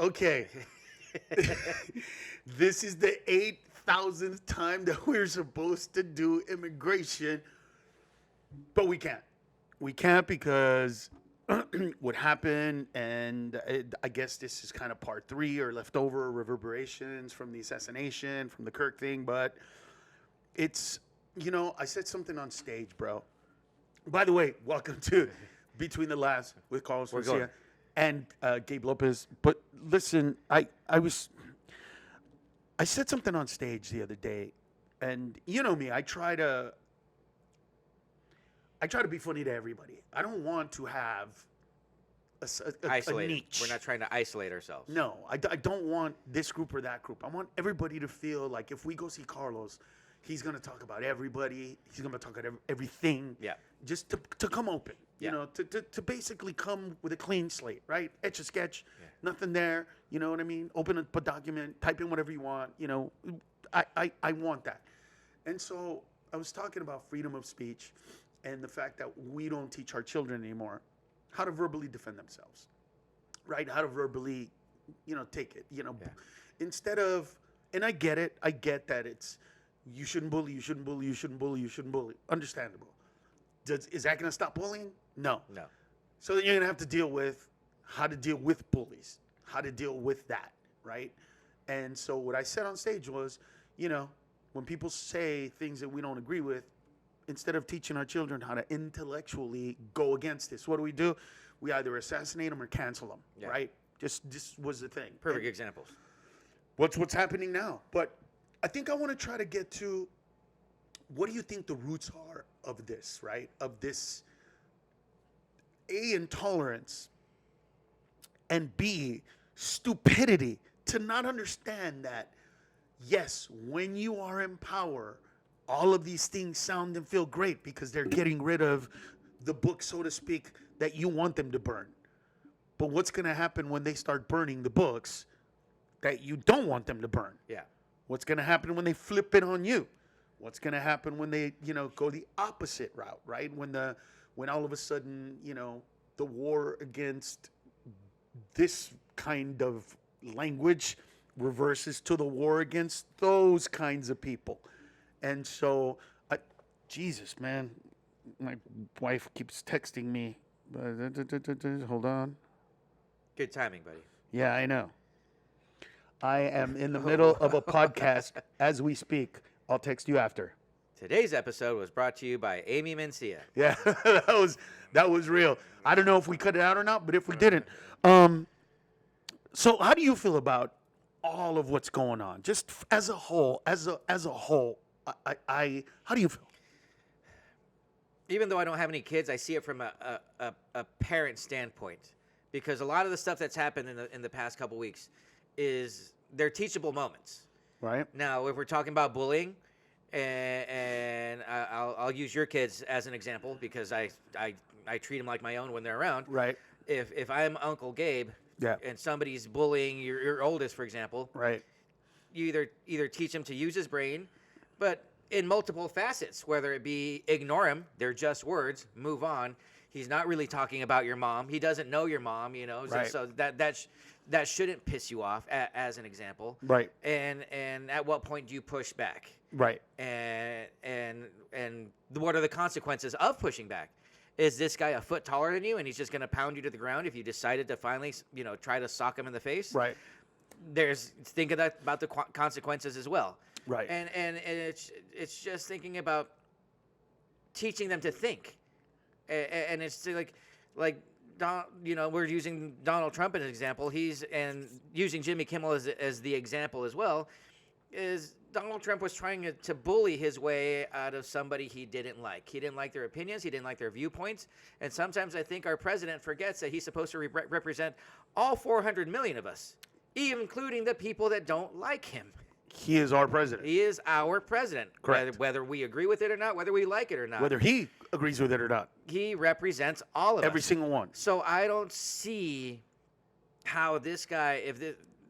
Okay. This is the 8,000th time that we're supposed to do immigration, but we can't. We can't because what happened, and I guess this is kind of part 3 or leftover reverberations from the assassination, from the Kirk thing, but it's, I said something on stage, bro. By the way, welcome to Between the Laughs with Carlos Mencia and Gabe Lopez. But listen, I said something on stage the other day, and you know me, I try to be funny to everybody. I don't want to have a niche. We're not trying to isolate ourselves. No, I don't want this group or that group. I want everybody to feel like if we go see Carlos, he's going to talk about everybody. He's going to talk about everything. Yeah. Just to come open. Yeah. To basically come with a clean slate, right? Etch a sketch, nothing there. You know what I mean? Open up a document, type in whatever you want. I want that. And so I was talking about freedom of speech and the fact that we don't teach our children anymore how to verbally defend themselves, right? How to verbally, take it, instead of, and I get it. I get that it's, you shouldn't bully, you shouldn't bully, you shouldn't bully, you shouldn't bully. Understandable. Is that going to stop bullying? No. So then you're going to have to deal with how to deal with bullies, how to deal with that, right? And so what I said on stage was, when people say things that we don't agree with, instead of teaching our children how to intellectually go against this, what do? We either assassinate them or cancel them, right? This was the thing. Perfect examples. What's happening now? But I think I want to try to get to, what do you think the roots are of this, right? Of this, A, intolerance, and B, stupidity to not understand that, yes, when you are in power, all of these things sound and feel great because they're getting rid of the book, so to speak, that you want them to burn. But what's going to happen when they start burning the books that you don't want them to burn? Yeah. What's going to happen when they flip it on you? What's going to happen when they, go the opposite route, right? When all of a sudden, the war against this kind of language reverses to the war against those kinds of people. And so, Jesus, man, my wife keeps texting me. Hold on. Good timing, buddy. Yeah, I know. I am in the middle of a podcast as we speak. I'll text you after. Today's episode was brought to you by Amy Mencia. Yeah, that was real. I don't know if we cut it out or not, but if we didn't. So how do you feel about all of what's going on? Just as a whole, how do you feel? Even though I don't have any kids, I see it from a parent standpoint, because a lot of the stuff that's happened in the past couple weeks is they're teachable moments. Right. Now, if we're talking about bullying, and I'll use your kids as an example because I treat them like my own when they're around. Right. If I'm Uncle Gabe, and somebody's bullying your oldest, for example, right, you either teach him to use his brain, but in multiple facets, whether it be ignore him, they're just words, move on. He's not really talking about your mom. He doesn't know your mom, Right. So that shouldn't piss you off, as an example. Right. And at what point do you push back? Right. And what are the consequences of pushing back? Is this guy a foot taller than you, and he's just going to pound you to the ground if you decided to finally, try to sock him in the face? Right. Think of that about the consequences as well. Right. And it's just thinking about teaching them to think, and it's like we're using Donald Trump as an example. And using Jimmy Kimmel as the example as well. Is Donald Trump was trying to bully his way out of somebody he didn't like. He didn't like their opinions. He didn't like their viewpoints. And sometimes I think our president forgets that he's supposed to represent all 400 million of us, including the people that don't like him. He is our president. He is our president. Correct. Whether we agree with it or not, whether we like it or not. Whether he agrees with it or not. He represents all of us. Every single one. So I don't see how this guy,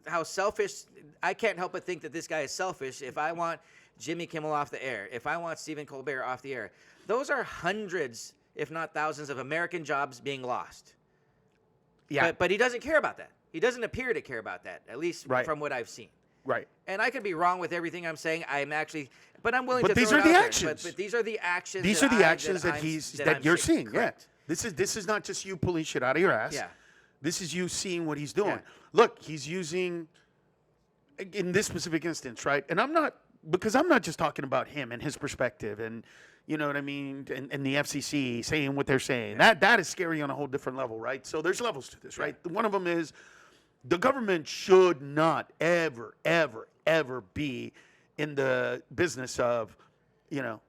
how selfish. I can't help but think that this guy is selfish. If I want Jimmy Kimmel off the air, if I want Stephen Colbert off the air, those are hundreds, if not thousands, of American jobs being lost. Yeah. But he doesn't care about that. He doesn't appear to care about that, at least Right. from what I've seen. Right. And I could be wrong with everything I'm saying. I'm actually, but I'm willing But to. these throw are it the out there. actions. But these are the actions. These are the actions that I'm you're seeing. Correct. Yeah. This is not just you pulling shit out of your ass. Yeah. This is you seeing what he's doing. Yeah. Look, he's using in this specific instance, right? And I'm not just talking about him and his perspective and you know what I mean, and the FCC saying what they're saying. Yeah. That is scary on a whole different level, right? So there's levels to this, right? One of them is the government should not ever, ever, ever be in the business of, you know,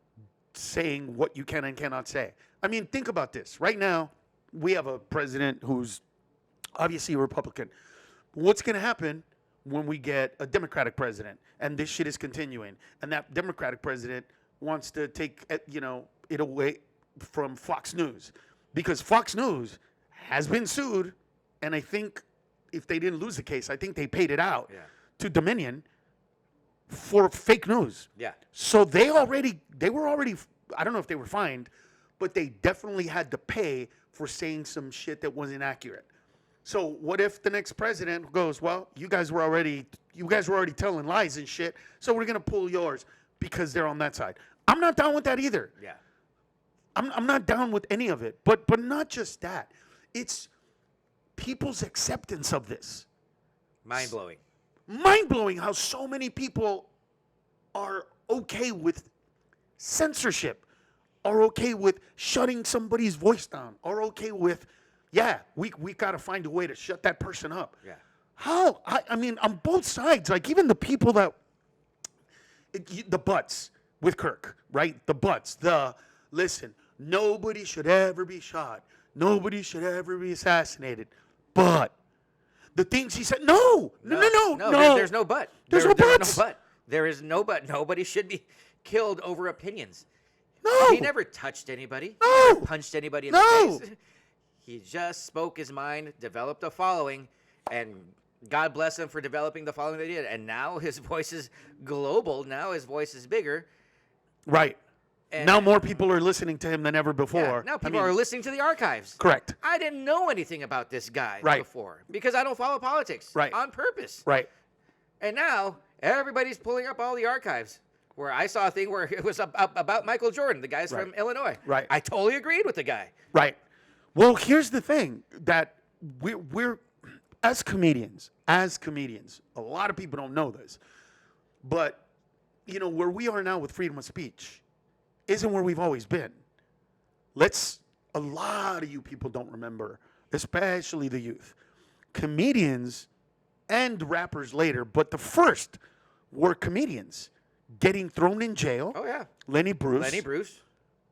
saying what you can and cannot say. I mean, think about this. Right now, we have a president who's obviously a Republican. What's going to happen when we get a Democratic president and this shit is continuing and that Democratic president wants to take, you know, it away from Fox News? Because Fox News has been sued, and I think if they didn't lose the case, I think they paid it out to Dominion for fake news. Yeah. So they were already, I don't know if they were fined, but they definitely had to pay for saying some shit that wasn't accurate. So what if the next president goes, well, you guys were already telling lies and shit, so we're gonna pull yours because they're on that side. I'm not down with that either. Yeah. I'm not down with any of it. But not just that. It's people's acceptance of this. Mind blowing. Mind-blowing how so many people are okay with censorship, are okay with shutting somebody's voice down, are okay with, we got to find a way to shut that person up. Yeah. How? I mean, on both sides, like even the people that, the butts with Kirk, right? The butts, listen, nobody should ever be shot. Nobody should ever be assassinated. But the things he said, no. There's no but. There's no buts. There is no but. Nobody should be killed over opinions. No. He never touched anybody. No. Never punched anybody in No. the face. He just spoke his mind, developed a following, and God bless him for developing the following they did. And now his voice is global. Now his voice is bigger. Right. And Now more people are listening to him than ever yeah, before. now people are listening to the archives. Correct. I didn't know anything about this guy Right. before because I don't follow politics Right. on purpose. Right. And now everybody's pulling up all the archives. Where I saw a thing where it was about Michael Jordan, the guy's from Illinois. Right. I totally agreed with the guy. Right. Well, here's the thing that we're as comedians, a lot of people don't know this, but you know where we are now with freedom of speech isn't where we've always been. A lot of you people don't remember, especially the youth. Comedians and rappers later, but the first were comedians getting thrown in jail. Oh yeah, Lenny Bruce.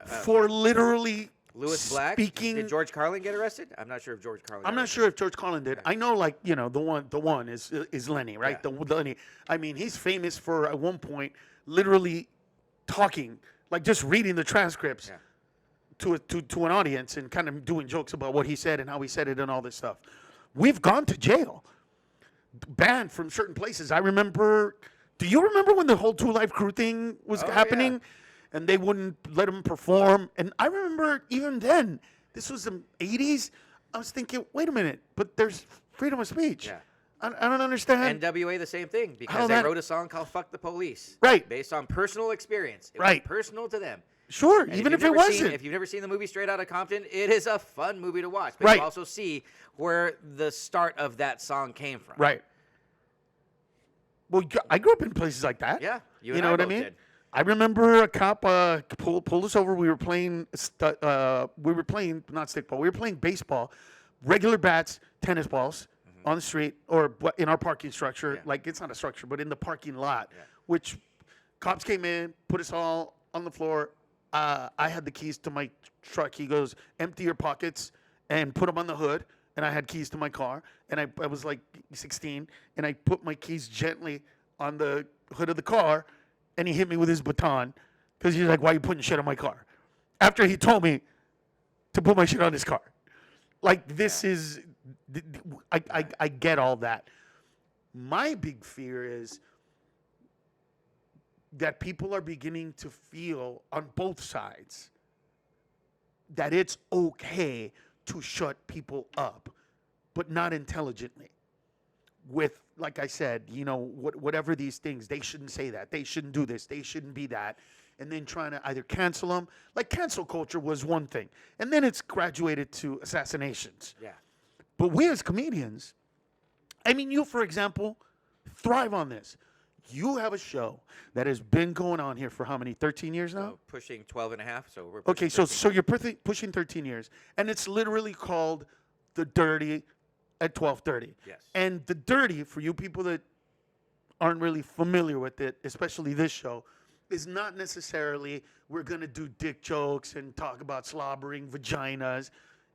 For literally Louis Black. speaking. Did George Carlin get arrested? I'm not sure if George Carlin. I'm not sure if George Carlin did. I know, like, you know, the one is Lenny, right? Yeah. The Lenny. I mean, he's famous for at one point literally talking, like just reading the transcripts to an audience and kind of doing jokes about what he said and how he said it and all this stuff. We've gone to jail, banned from certain places. I remember. Do you remember when the whole 2 Live Crew thing was happening? Yeah. And they wouldn't let him perform. And I remember even then, this was the 80s, I was thinking, wait a minute, but there's freedom of speech. Yeah. I don't understand. NWA the same thing How because they that- wrote a song called "Fuck the Police," Right. based on personal experience. It Right. was personal to them. Sure, And even you've if it never wasn't. if you've never seen the movie Straight Outta Compton, it is a fun movie to watch. But Right. you also see where the start of that song came from. Right. Well, I grew up in places like that. Yeah, you You and know I what I both mean? did. I remember a cop pulled us over. We were playing not stickball. We were playing baseball, regular bats, tennis balls on the street or in our parking structure. Yeah. Like it's not a structure, but in the parking lot. Yeah. Which cops came in, put us all on the floor. I had the keys to my truck. He goes, empty your pockets and put them on the hood. And I had keys to my car. And I was like 16. And I put my keys gently on the hood of the car. And he hit me with his baton. Because he's like, why are you putting shit on my car? After he told me to put my shit on his car. Like, this is... I get all that. My big fear is that people are beginning to feel on both sides that it's okay to shut people up, but not intelligently. with, like I said, you know, whatever these things, they shouldn't say that. They shouldn't do this. They shouldn't be that. And then trying to either cancel them. Like cancel culture was one thing. And then it's graduated to assassinations. Yeah. But we as comedians, I mean, you, for example, thrive on this. You have a show that has been going on here for how many? 13 years now? So pushing 12 and a half. So we're Okay, pushing so 13. you're pushing 13 years. And it's literally called The Dirty at 12:30. Yes. And The Dirty, for you people that aren't really familiar with it, especially this show, is not necessarily we're going to do dick jokes and talk about slobbering vaginas.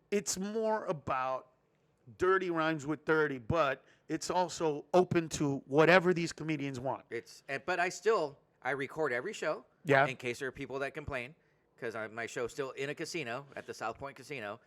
It's more about dirty rhymes with dirty, but it's also open to whatever these comedians want. But I record every show. Yeah. In case there are people that complain, because my show's still in a casino at the South Point Casino,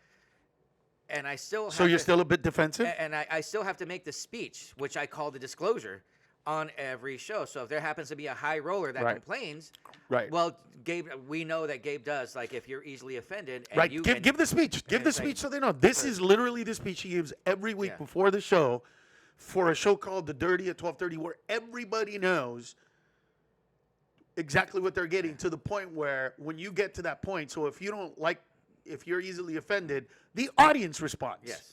and I still. So you're still a bit defensive? And I still have to make the speech, which I call the disclosure, on every show. So if there happens to be a high roller that complains, right? Well, Gabe, we know that Gabe does. Like if you're easily offended, and right? You Give the speech. Give the speech so they know. This is literally the speech he gives every week before the show, for a show called The Dirty at 12:30, where everybody knows exactly what they're getting, to the point where when you get to that point, so if you don't like, if you're easily offended, the audience responds. Yes.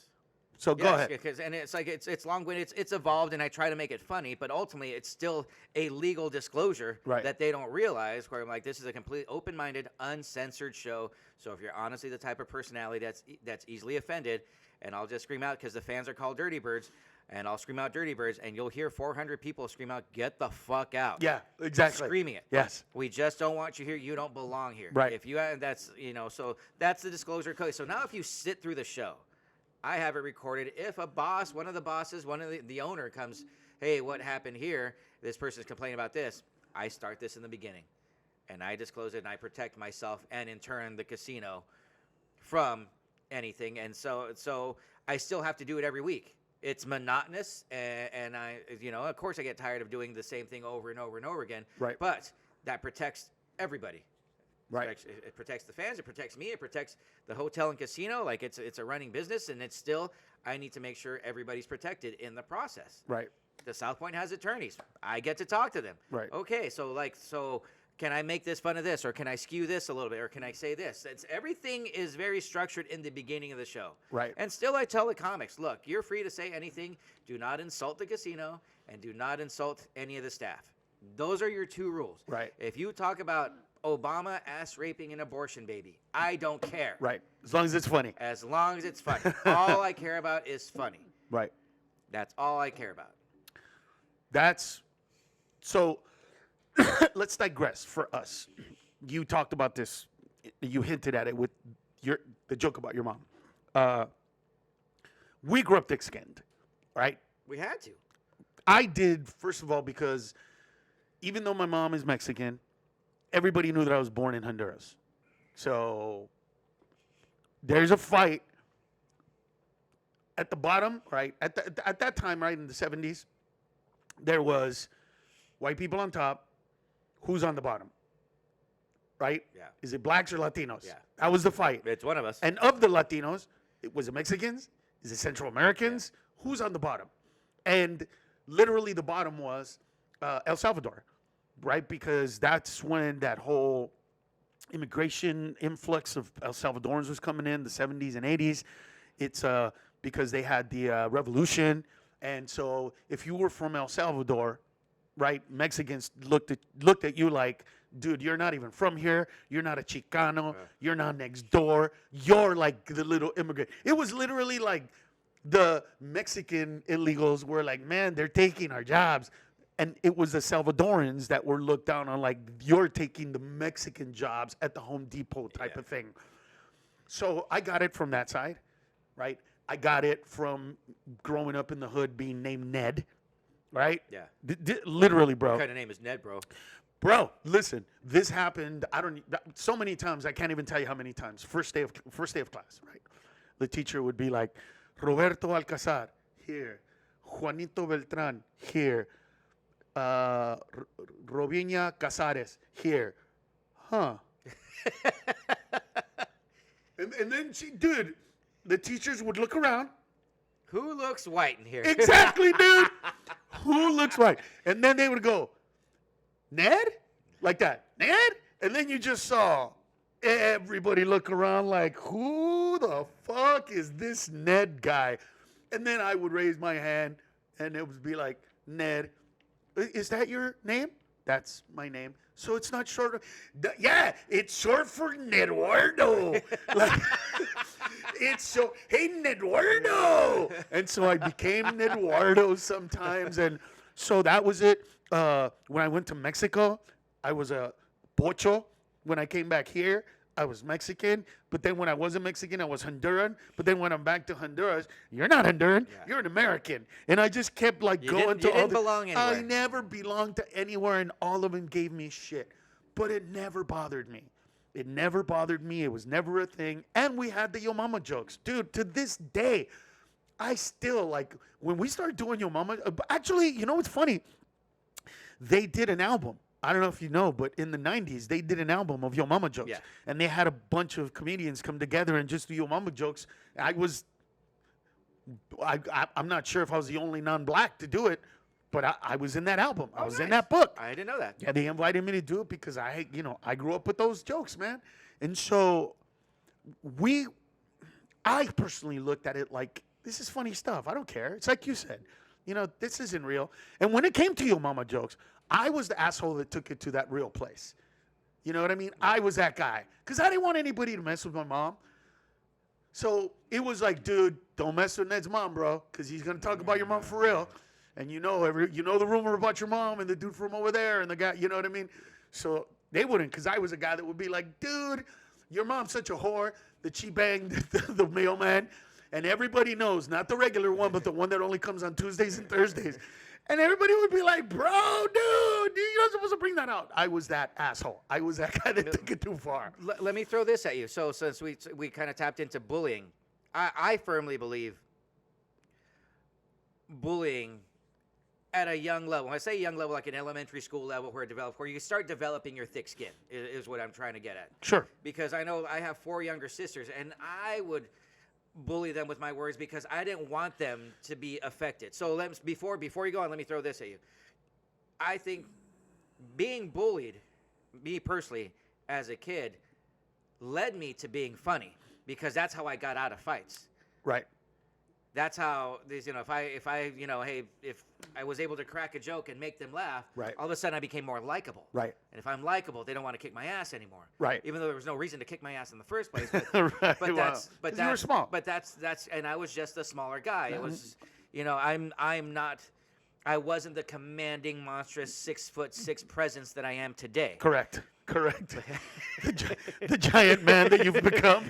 So go ahead. And it's like it's long-winded. It's evolved, and I try to make it funny, but ultimately it's still a legal disclosure that they don't realize. Where I'm like, this is a complete open-minded, uncensored show. So if you're honestly the type of personality that's easily offended, and I'll just scream out because the fans are called Dirty Birds, and I'll scream out Dirty Birds, and you'll hear 400 people scream out, "Get the fuck out!" Yeah, exactly. Screaming it. Yes. We just don't want you here. You don't belong here. Right. If you that's so that's the disclosure code. So now if you sit through the show. I have it recorded. If a boss, one of the bosses, one of the owner comes, hey, what happened here? This person's complaining about this. I start this in the beginning, and I disclose it, and I protect myself, and in turn the casino from anything. And so I still have to do it every week. It's monotonous, and I, of course I get tired of doing the same thing over and over and over again. Right. But that protects everybody. Right. It protects the fans. It protects me. It protects the hotel and casino. Like it's a running business, and it's still. I need to make sure everybody's protected in the process. Right. The South Point has attorneys. I get to talk to them. Right. Okay. So can I make this fun of this, or can I skew this a little bit, or can I say this? Everything is very structured in the beginning of the show. Right. And still, I tell the comics, look, you're free to say anything. Do not insult the casino, and do not insult any of the staff. Those are your two rules. Right. If you talk about Obama ass raping an abortion baby, I don't care. Right. As long as it's funny. As long as it's funny. All I care about is funny. Right. That's all I care about. So let's digress for us. You talked about this. You hinted at it with the joke about your mom. We grew up thick-skinned, right? We had to. I did, first of all, because even though my mom is Mexican, everybody knew that I was born in Honduras. So there's a fight at the bottom, right? At that time, right, in the 70s, there was white people on top. Who's on the bottom? Right? Yeah. Is it blacks or Latinos? Yeah. That was the fight. It's one of us. And of the Latinos, was it Mexicans? Is it Central Americans? Yeah. Who's on the bottom? And literally the bottom was El Salvador, right? Because that's when that whole immigration influx of El Salvadorans was coming in, the 70s and 80s. It's because they had the revolution. And so if you were from El Salvador, right, Mexicans looked at you like, dude, you're not even from here. You're not a Chicano. You're not next door. You're like the little immigrant. It was literally like the Mexican illegals were like, man, they're taking our jobs. And it was the Salvadorans that were looked down on like, you're taking the Mexican jobs at the Home Depot type of thing. So I got it from that side, right? I got it from growing up in the hood being named Ned, right? Yeah. Literally, bro. What kind of name is Ned, bro? Bro, listen, this happened, so many times, I can't even tell you how many times. First day of class, right? The teacher would be like, Roberto Alcazar, here. Juanito Beltran, here. Robiña Casares, here. Huh. and then the teachers would look around. Who looks white in here? Exactly, dude. Who looks white? And then they would go, Ned? Like that. Ned? And then you just saw everybody look around like, who the fuck is this Ned guy? And then I would raise my hand, and it would be like, Ned, is that your name? That's my name. So it's not short. Yeah, it's short for Neduardo. Like, it's so, hey, Neduardo. And so I became Neduardo sometimes. And so that was it. When I went to Mexico, I was a pocho. When I came back here, I was Mexican. But then when I wasn't Mexican, I was Honduran. But then when I'm back to Honduras, you're not Honduran. Yeah. You're an American. And I just kept like going to all didn't belong anywhere. I never belonged to anywhere, and all of them gave me shit. But it never bothered me. It never bothered me. It was never a thing. And we had the Yo Mama jokes. Dude, to this day, I still, like, when we started doing Yo Mama, actually, you know what's funny? They did an album. I don't know if you know, but in the 90s, they did an album of Yo Mama jokes. Yeah. And they had a bunch of comedians come together and just do Yo Mama jokes. I'm not sure if I was the only non-black to do it, but I was in that album. I was in that book. I didn't know that. Yeah, they invited me to do it because I grew up with those jokes, man. And so I personally looked at it like, this is funny stuff. I don't care. It's like you said, this isn't real. And when it came to Yo Mama jokes, I was the asshole that took it to that real place. You know what I mean? I was that guy because I didn't want anybody to mess with my mom. So it was like, dude, don't mess with Ned's mom, bro, because he's gonna talk about your mom for real. And you know the rumor about your mom and the dude from over there and the guy, you know what I mean? So they wouldn't, because I was a guy that would be like, dude, your mom's such a whore that she banged the mailman. And everybody knows, not the regular one, but the one that only comes on Tuesdays and Thursdays. And everybody would be like, bro, dude, you're not supposed to bring that out. I was that asshole. I was that guy that took it too far. Let me throw this at you. So since we kind of tapped into bullying, I firmly believe bullying at a young level. When I say young level, like an elementary school level where you start developing your thick skin is what I'm trying to get at. Sure. Because I know I have 4 younger sisters, and I would bully them with my words because I didn't want them to be affected. So before you go on, let me throw this at you. I think being bullied, me personally, as a kid, led me to being funny because that's how I got out of fights. Right. That's how these, if I was able to crack a joke and make them laugh, right, all of a sudden I became more likable. Right. And if I'm likable, they don't want to kick my ass anymore. Right. Even though there was no reason to kick my ass in the first place. Right. But you were small. But that's and I was just a smaller guy. It was, I wasn't the commanding, monstrous 6'6" presence that I am today. Correct. The giant man that you've become.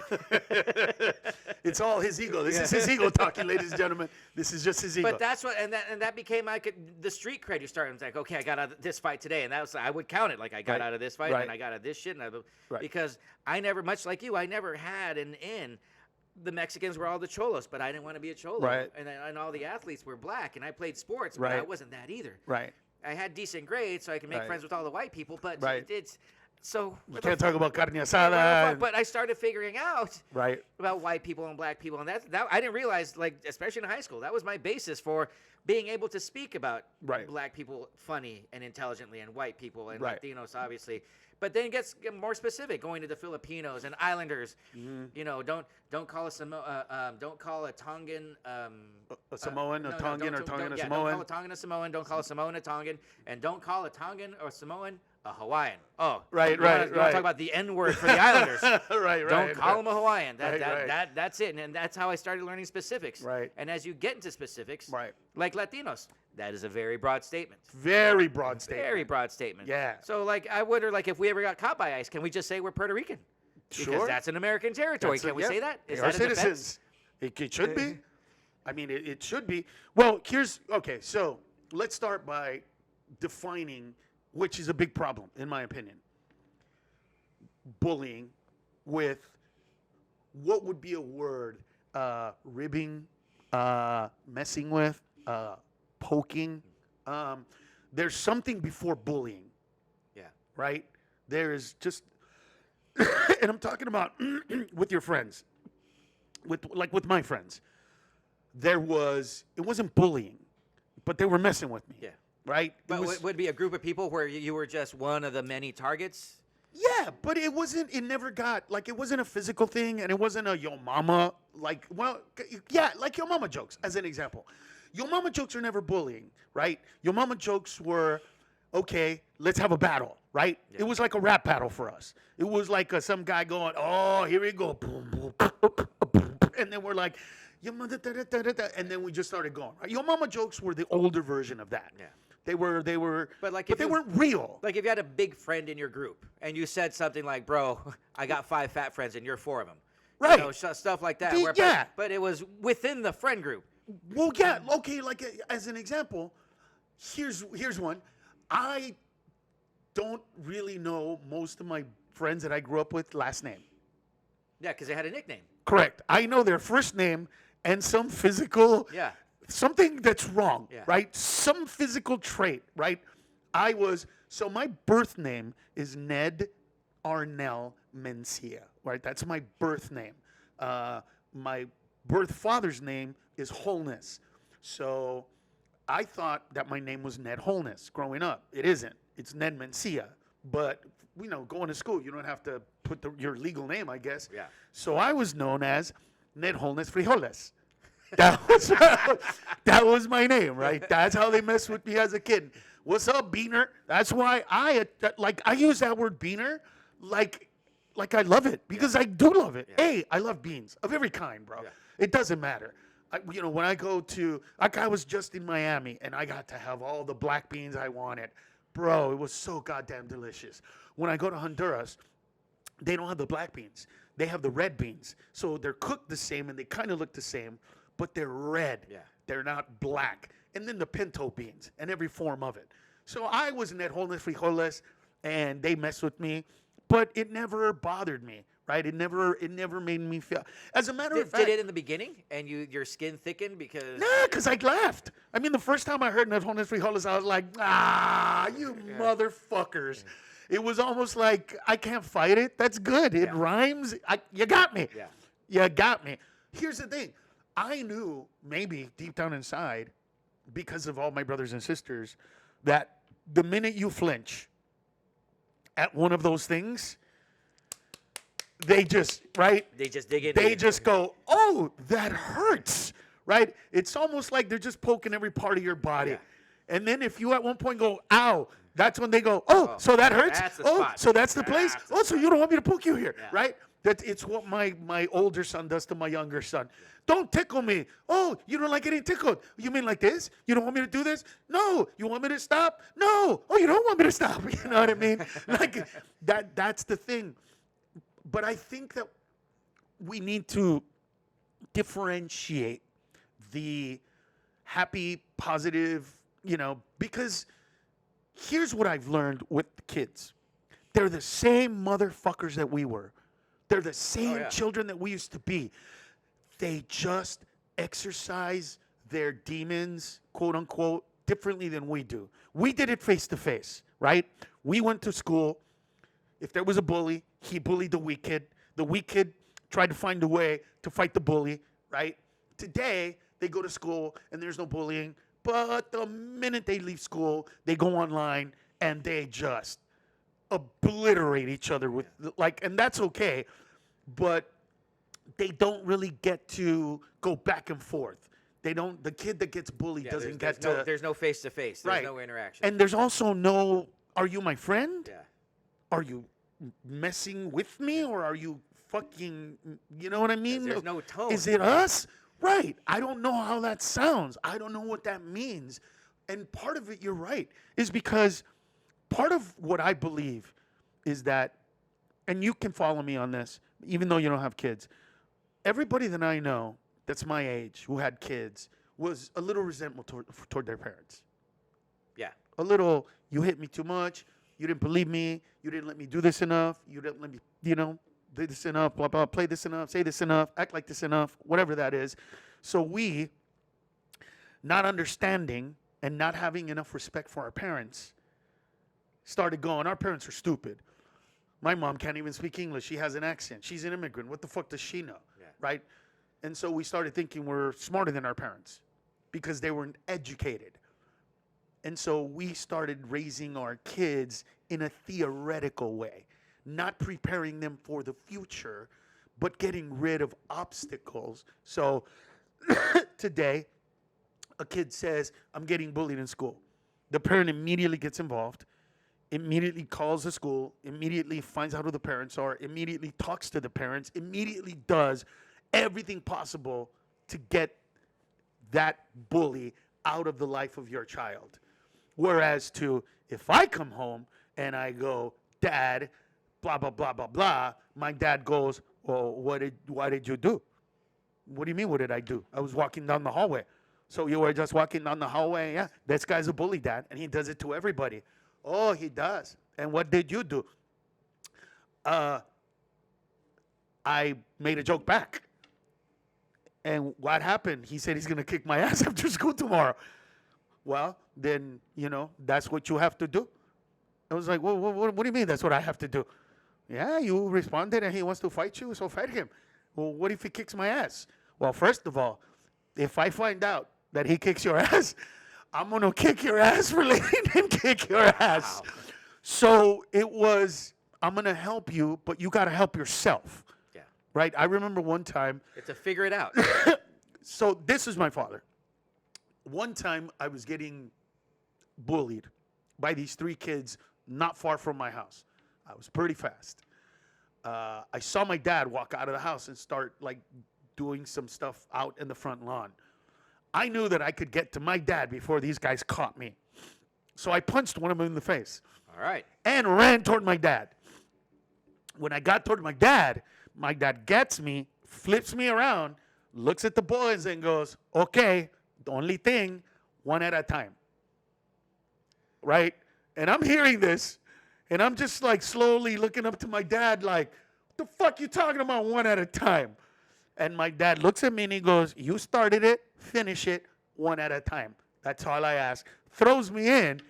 It's all his ego. This is his ego talking, ladies and gentlemen. This is just his ego. But that's what, and that became the street cred. You started like, okay, I got out of this fight today, and that was, I would count it like I got out of this fight, and I got out of this shit, because I never, much like you, I never had an in. The Mexicans were all the cholos, but I didn't want to be a cholo. Right. And all the athletes were black, and I played sports, but I wasn't that either. Right. I had decent grades, so I could make friends with all the white people, but it's so. You can't talk about carne asada. But I started figuring out about white people and black people, and that I didn't realize, like, especially in high school, that was my basis for being able to speak about black people funny and intelligently, and white people and Latinos, obviously. But then it gets more specific, going to the Filipinos and Islanders. Mm-hmm. Don't call a Tongan a Samoan, a Tongan, or Tongan a Samoan. Don't call a Tongan a Samoan. Don't call a Samoan a Tongan, and don't call a Tongan or Samoan a Hawaiian. Oh, right. You want to talk about the N word for the Islanders? Don't call them a Hawaiian. That's it, and that's how I started learning specifics. Right. And as you get into specifics, like Latinos, that is a very broad statement. Very broad statement. Very broad statement. Yeah. So, like, I wonder, like, if we ever got caught by ICE, can we just say we're Puerto Rican? Because that's an American territory. Can we say that? Is that citizens? It should be. I mean, it should be. Well, so let's start by defining, which is a big problem, in my opinion, bullying with what would be a word, ribbing, messing with, poking. There's something before bullying. Yeah. Right? There's just, and I'm talking about with your friends, with my friends. it wasn't bullying, but they were messing with me. Yeah. Right? But would be a group of people where you were just one of the many targets? Yeah, but it never got, like, it wasn't a physical thing, and it wasn't a yo mama, like, well, yeah, like yo mama jokes, as an example. Yo mama jokes are never bullying, right? Yo mama jokes were, okay, let's have a battle, right? Yeah. It was like a rap battle for us. It was like some guy going, oh, here we go, boom, boom, and then we're like, yo mama, and then we just started going, right? Yo mama jokes were the older version of that. Yeah. They were, but they weren't real. Like if you had a big friend in your group and you said something like, "Bro, I got 5 fat friends and you're 4 of them," Right? You know, stuff like that. Yeah. But it was within the friend group. Well, yeah, okay. Like as an example, here's one. I don't really know most of my friends that I grew up with last name. Yeah, because they had a nickname. Correct. I know their first name and some physical. Yeah. Something that's wrong, Yeah. right? Some physical trait, right? So my birth name is Ned Arnell Mencia, right? That's my birth name. My birth father's name is Wholeness. So I thought that my name was Ned Wholeness growing up. It isn't. It's Ned Mencia. But, going to school, you don't have to put your legal name, I guess. Yeah. So I was known as Ned Wholeness Frijoles. That was my name, right? That's how they messed with me as a kid. What's up, Beaner? That's why I use that word Beaner like I love it, because I do love it. Yeah. Hey, I love beans of every kind, bro. Yeah. It doesn't matter. When I go to, like, I was just in Miami and I got to have all the black beans I wanted. Bro, it was so goddamn delicious. When I go to Honduras, they don't have the black beans. They have the red beans. So they're cooked the same and they kind of look the same, but they're red. Yeah. They're not black. And then the pinto beans and every form of it. So I was in that Wholeness Frijoles, and they messed with me, but it never bothered me, right? It never made me feel. As a matter of fact, Did it in the beginning, and your skin thickened because? Nah, because I laughed. I mean, the first time I heard Ned Wholeness Frijoles, I was like, you motherfuckers. It was almost like, I can't fight it. That's good. It rhymes. You got me. Yeah. You got me. Here's the thing. I knew, maybe deep down inside, because of all my brothers and sisters, that the minute you flinch at one of those things, they just, right? They just dig in. They just go, oh, that hurts, right? It's almost like they're just poking every part of your body. Yeah. And then if you at one point go, ow, that's when they go, oh, so that hurts? That's the Oh, spot. so that's the place? That's the Oh, so you don't want me to poke you here, Yeah. right? It's what my older son does to my younger son. Don't tickle me. Oh, you don't like getting tickled. You mean like this? You don't want me to do this? No. You want me to stop? No. Oh, you don't want me to stop. You know what I mean? Like that's the thing. But I think that we need to differentiate the happy, positive, because here's what I've learned with the kids. They're the same motherfuckers that we were. They're the same children that we used to be. They just exercise their demons, quote unquote, differently than we do. We did it face to face, right? We went to school. If there was a bully, he bullied the weak kid. The weak kid tried to find a way to fight the bully, right? Today, they go to school and there's no bullying. But the minute they leave school, they go online and they just obliterate each other with, and that's okay. But they don't really get to go back and forth. The kid that gets bullied doesn't get to. There's no face to face. There's Right. no interaction. And there's also no, are you my friend? Yeah. Are you messing with me, or are you fucking, you know what I mean? There's no tone. Is it us? Right. I don't know how that sounds. I don't know what that means. And part of it, you're right, is because part of what I believe is that, and you can follow me on this, even though you don't have kids, everybody that I know that's my age who had kids was a little resentful toward their parents. Yeah. A little, you hit me too much, you didn't believe me, you didn't let me do this enough, you didn't let me, do this enough, blah, blah, play this enough, say this enough, act like this enough, whatever that is. So we, not understanding and not having enough respect for our parents, started going, our parents are stupid. My mom can't even speak English. She has an accent. She's an immigrant. What the fuck does she know? Yeah. Right? And so we started thinking we're smarter than our parents because they weren't educated. And so we started raising our kids in a theoretical way, not preparing them for the future, but getting rid of obstacles. So today, a kid says, I'm getting bullied in school. The parent immediately gets involved, immediately calls the school, immediately finds out who the parents are, immediately talks to the parents, immediately does everything possible to get that bully out of the life of your child. Whereas if I come home and I go, Dad, blah, blah, blah, blah, blah, my dad goes, well, why did you do? What do you mean, what did I do? I was walking down the hallway. So you were just walking down the hallway? Yeah, this guy's a bully, Dad, and he does it to everybody. Oh, he does. And what did you do? I made a joke back. And what happened? He said he's going to kick my ass after school tomorrow. Well, then, that's what you have to do. I was like, well, what do you mean that's what I have to do? Yeah, you responded and he wants to fight you, so fight him. Well, what if he kicks my ass? Well, first of all, if I find out that he kicks your ass, I'm going to kick your ass for letting him kick your ass. Wow. So it was, I'm going to help you, but you got to help yourself. Yeah. Right? I remember one time. It's a figure it out. So this is my father. One time I was getting bullied by these 3 kids not far from my house. I was pretty fast. I saw my dad walk out of the house and start doing some stuff out in the front lawn. I knew that I could get to my dad before these guys caught me. So I punched one of them in the face. All right. And ran toward my dad. When I got toward my dad gets me, flips me around, looks at the boys and goes, okay, the only thing, one at a time. Right? And I'm hearing this, and I'm just slowly looking up to my dad what the fuck you talking about one at a time? And my dad looks at me and he goes, you started it, finish it, one at a time. That's all I ask. Throws me in,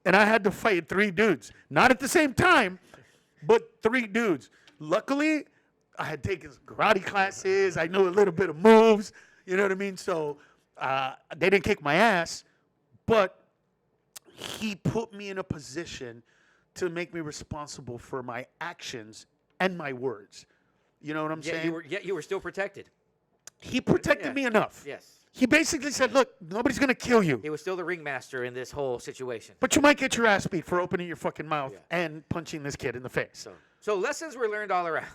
and I had to fight 3 dudes. Not at the same time, but 3 dudes. Luckily, I had taken some karate classes. I knew a little bit of moves. You know what I mean? So they didn't kick my ass, but he put me in a position to make me responsible for my actions and my words. You know what I'm saying? You were still protected. He protected me enough. Yes. He basically said, look, nobody's going to kill you. He was still the ringmaster in this whole situation. But you might get your ass beat for opening your fucking mouth and punching this kid in the face. So lessons were learned all around.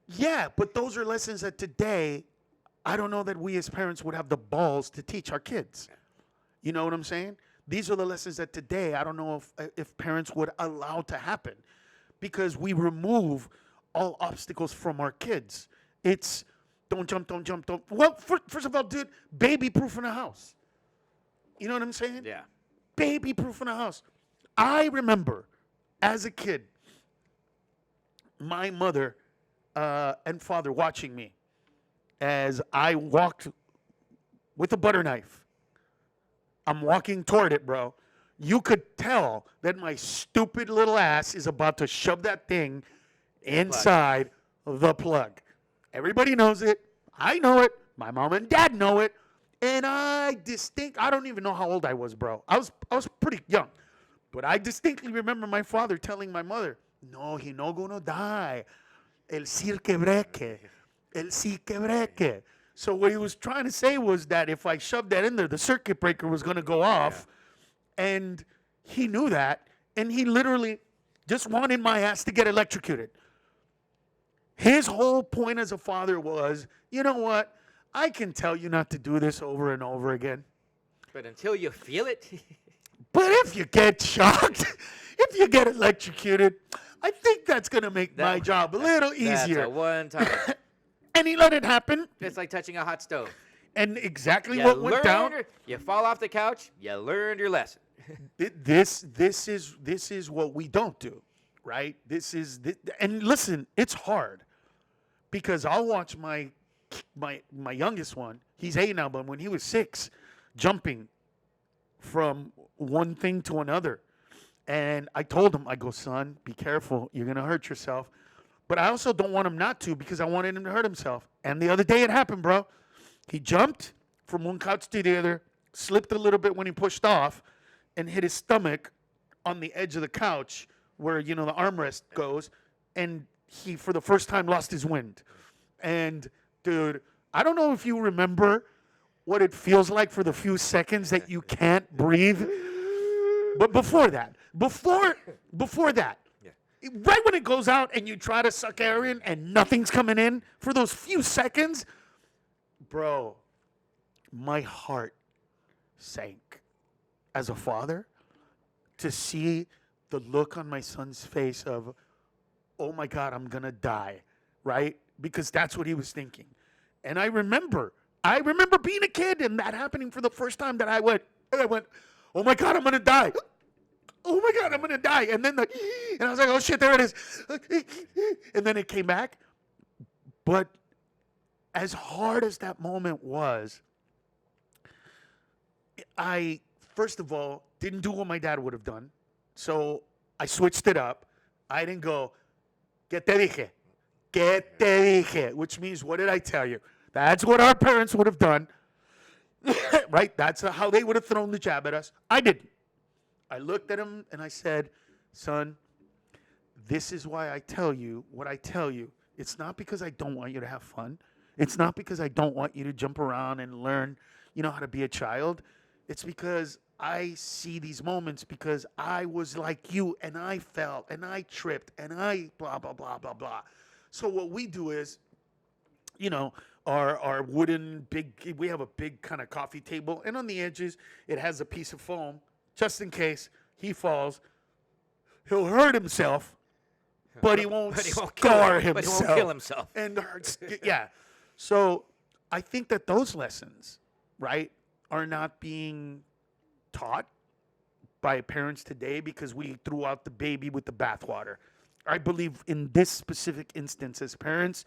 Yeah, but those are lessons that today, I don't know that we as parents would have the balls to teach our kids. You know what I'm saying? These are the lessons that today I don't know if parents would allow to happen, because we remove all obstacles from our kids. It's don't jump, don't jump, don't. Well, first of all, dude, baby-proof in a house. You know what I'm saying? Yeah. Baby-proof in a house. I remember as a kid, my mother and father watching me as I walked with a butter knife. I'm walking toward it, bro. You could tell that my stupid little ass is about to shove that thing inside the plug. Everybody knows it. I know it. My mom and dad know it. And I don't even know how old I was, bro. I was pretty young. But I distinctly remember my father telling my mother, no, he no gonna die. El sí que breque. El sí que breque. So what he was trying to say was that if I shoved that in there, the circuit breaker was going to go off. Yeah. And he knew that. And he literally just wanted my ass to get electrocuted. His whole point as a father was, you know what? I can tell you not to do this over and over again. But until you feel it. But if you get shocked, if you get electrocuted, I think that's going to make my job a little easier. That's a one time. And he let it happen. It's like touching a hot stove. And exactly what went down. You fall off the couch, you learned your lesson. This is what we don't do, right? And listen, it's hard because I'll watch my youngest one. He's 8 now, but when he was 6, jumping from one thing to another. And I told him, I go, son, be careful. You're going to hurt yourself. But I also don't want him not to because I wanted him to hurt himself. And the other day it happened, bro. He jumped from one couch to the other, slipped a little bit when he pushed off, and hit his stomach on the edge of the couch where, the armrest goes. And he, for the first time, lost his wind. And, dude, I don't know if you remember what it feels like for the few seconds that you can't breathe. But before that, right when it goes out and you try to suck air in and nothing's coming in, for those few seconds, bro, my heart sank as a father to see the look on my son's face of, oh my God, I'm going to die, right? Because that's what he was thinking. And I remember being a kid and that happening for the first time that I went, oh my God, I'm going to die. Oh my God, I'm going to die. And I was like, oh shit, there it is. And then it came back. But as hard as that moment was, I, first of all, didn't do what my dad would have done. So I switched it up. I didn't go, ¿Qué te dije? ¿Qué te dije? Which means, what did I tell you? That's what our parents would have done. Right? That's how they would have thrown the jab at us. I didn't. I looked at him and I said, son, this is why I tell you what I tell you. It's not because I don't want you to have fun. It's not because I don't want you to jump around and learn, how to be a child. It's because I see these moments because I was like you and I fell and I tripped and I blah, blah, blah, blah, blah. So what we do is, our wooden we have a big kind of coffee table, and on the edges, it has a piece of foam just in case he falls. He'll hurt himself, but he won't scar himself. But he won't kill himself. And hurts, yeah. So I think that those lessons, right, are not being taught by parents today because we threw out the baby with the bathwater. I believe in this specific instance as parents,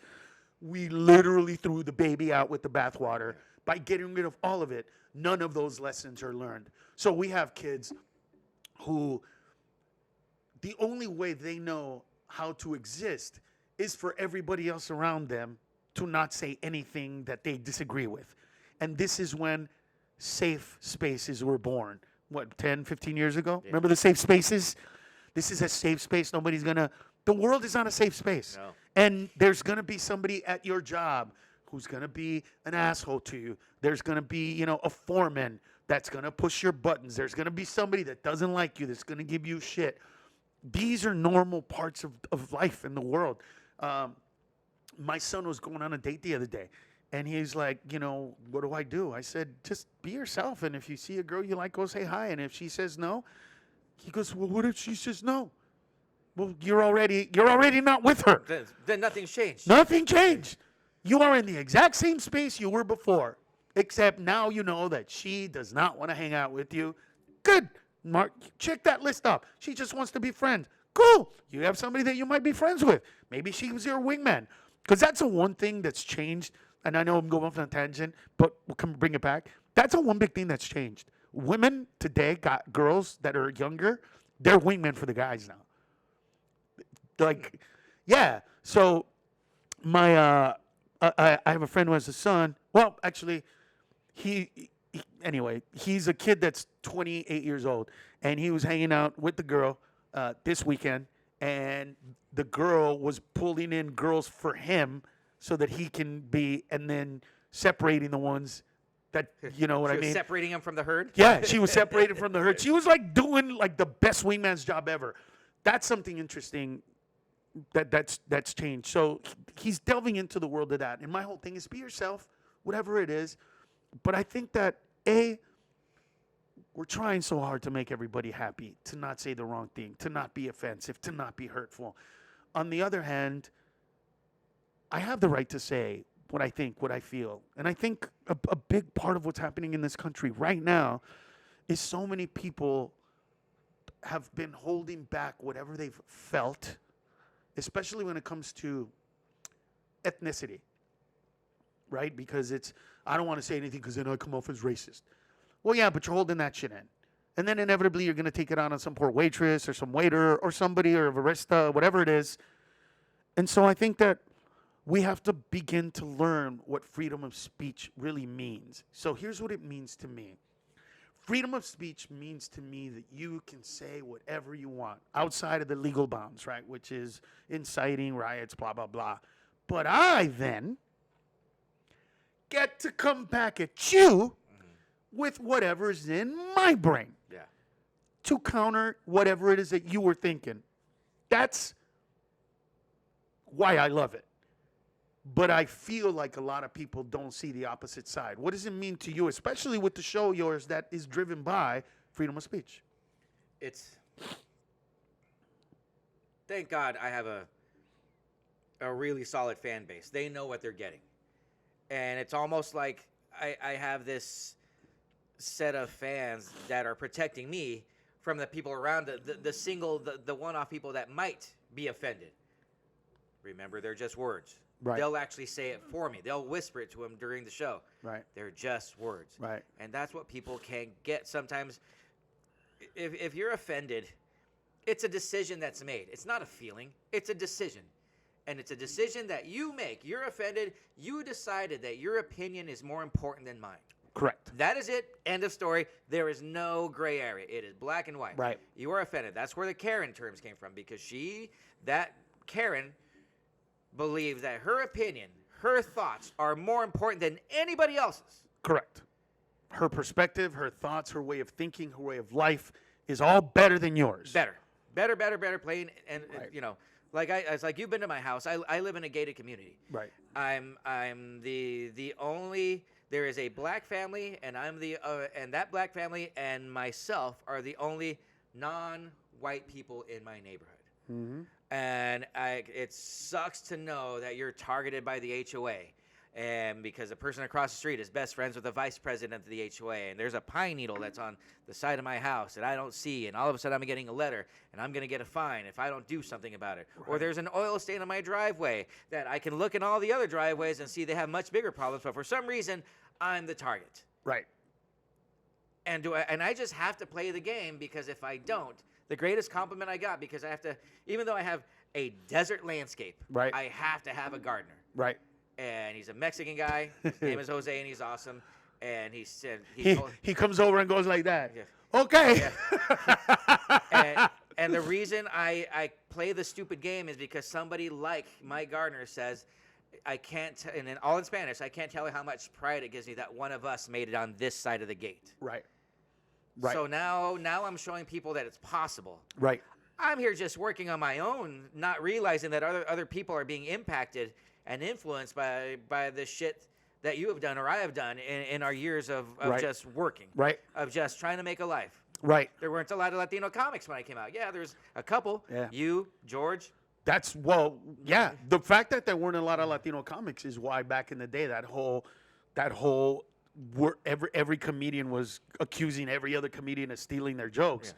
we literally threw the baby out with the bathwater by getting rid of all of it. None of those lessons are learned. So we have kids who the only way they know how to exist is for everybody else around them to not say anything that they disagree with. And this is when safe spaces were born. What, 10, 15 years ago? Yeah. Remember the safe spaces? This is a safe space. The world is not a safe space. No. And there's going to be somebody at your job who's going to be an asshole to you. There's going to be, a foreman that's going to push your buttons. There's going to be somebody that doesn't like you that's going to give you shit. These are normal parts of life in the world. My son was going on a date the other day. And he's like, what do I do? I said, just be yourself. And if you see a girl you like, go say hi. And if she says no, he goes, well, what if she says no? Well, you're already not with her. Then nothing's changed. Nothing changed. You are in the exact same space you were before, except now you know that she does not want to hang out with you. Good. Mark, check that list off. She just wants to be friends. Cool. You have somebody that you might be friends with. Maybe she was your wingman. Because that's the one thing that's changed. And I know I'm going off on a tangent, but we'll bring it back. That's the one big thing that's changed. Women today got girls that are younger. They're wingmen for the guys now. Like, yeah. So I have a friend who has a son. Well, actually, he's a kid that's 28 years old. And he was hanging out with the girl this weekend. And the girl was pulling in girls for him so that he can be, and then separating the ones that, you know what I mean? Separating him from the herd? Yeah, she was separated from the herd. She was like doing like the best wingman's job ever. That's something interesting that's changed. So he's delving into the world of that. And my whole thing is be yourself, whatever it is. But I think that, we're trying so hard to make everybody happy, to not say the wrong thing, to not be offensive, to not be hurtful. On the other hand, I have the right to say what I think, what I feel. And I think a big part of what's happening in this country right now is so many people have been holding back whatever they've felt, especially when it comes to ethnicity, right? Because I don't want to say anything because then I come off as racist. Well, yeah, but you're holding that shit in. And then inevitably you're going to take it out on some poor waitress or some waiter or somebody or a barista, whatever it is. And so I think that we have to begin to learn what freedom of speech really means. So here's what it means to me. Freedom of speech means to me that you can say whatever you want outside of the legal bounds, right? Which is inciting riots, blah, blah, blah. But I then get to come back at you with whatever's in my brain to counter whatever it is that you were thinking. That's why I love it. But I feel like a lot of people don't see the opposite side. What does it mean to you, especially with the show yours that is driven by freedom of speech? Thank God I have a really solid fan base. They know what they're getting. And it's almost like I have this set of fans that are protecting me from the people around the one-off people that might be offended. Remember, they're just words. Right. They'll actually say it for me. They'll whisper it to them during the show. Right. They're just words. Right. And that's what people can't get sometimes. If you're offended, it's a decision that's made. It's not a feeling. It's a decision. And it's a decision that you make. You're offended. You decided that your opinion is more important than mine. Correct. That is it. End of story. There is no gray area. It is black and white. Right. You are offended. That's where the Karen terms came from, because Karen believed that her opinion, her thoughts are more important than anybody else's. Correct. Her perspective, her thoughts, her way of thinking, her way of life is all better than yours. Better, plain. And Right. you know, like it's like you've been to my house. I live in a gated community. Right. I'm the only. There is a black family, and I'm and that black family and myself are the only non-white people in my neighborhood. Mm-hmm. And it sucks to know that you're targeted by the HOA, and because the person across the street is best friends with the vice president of the HOA, and there's a pine needle that's on the side of my house that I don't see, and all of a sudden I'm getting a letter, and I'm going to get a fine if I don't do something about it. Right. Or there's an oil stain on my driveway that I can look in all the other driveways and see they have much bigger problems, but for some reason I'm the target. Right. And I just have to play the game, because if I don't, the greatest compliment I got, because I have to, even though I have a desert landscape, right, I have to have a gardener. Right. And he's a Mexican guy. His name is Jose, and he's awesome. And he said he comes over and goes like that. Yeah. Okay. Yeah. and the reason I play the stupid game is because somebody like my gardener says, I can't, and in all in Spanish, I can't tell you how much pride it gives me that one of us made it on this side of the gate. Right. Right. So now I'm showing people that it's possible. Right. I'm here just working on my own, not realizing that other people are being impacted and influenced by the shit that you have done or I have done in our years of right, just working. Right. Of just trying to make a life. Right. There weren't a lot of Latino comics when I came out. Yeah, there's a couple. Yeah. You, George. Yeah. The fact that there weren't a lot of Latino comics is why back in the day that whole every comedian was accusing every other comedian of stealing their jokes,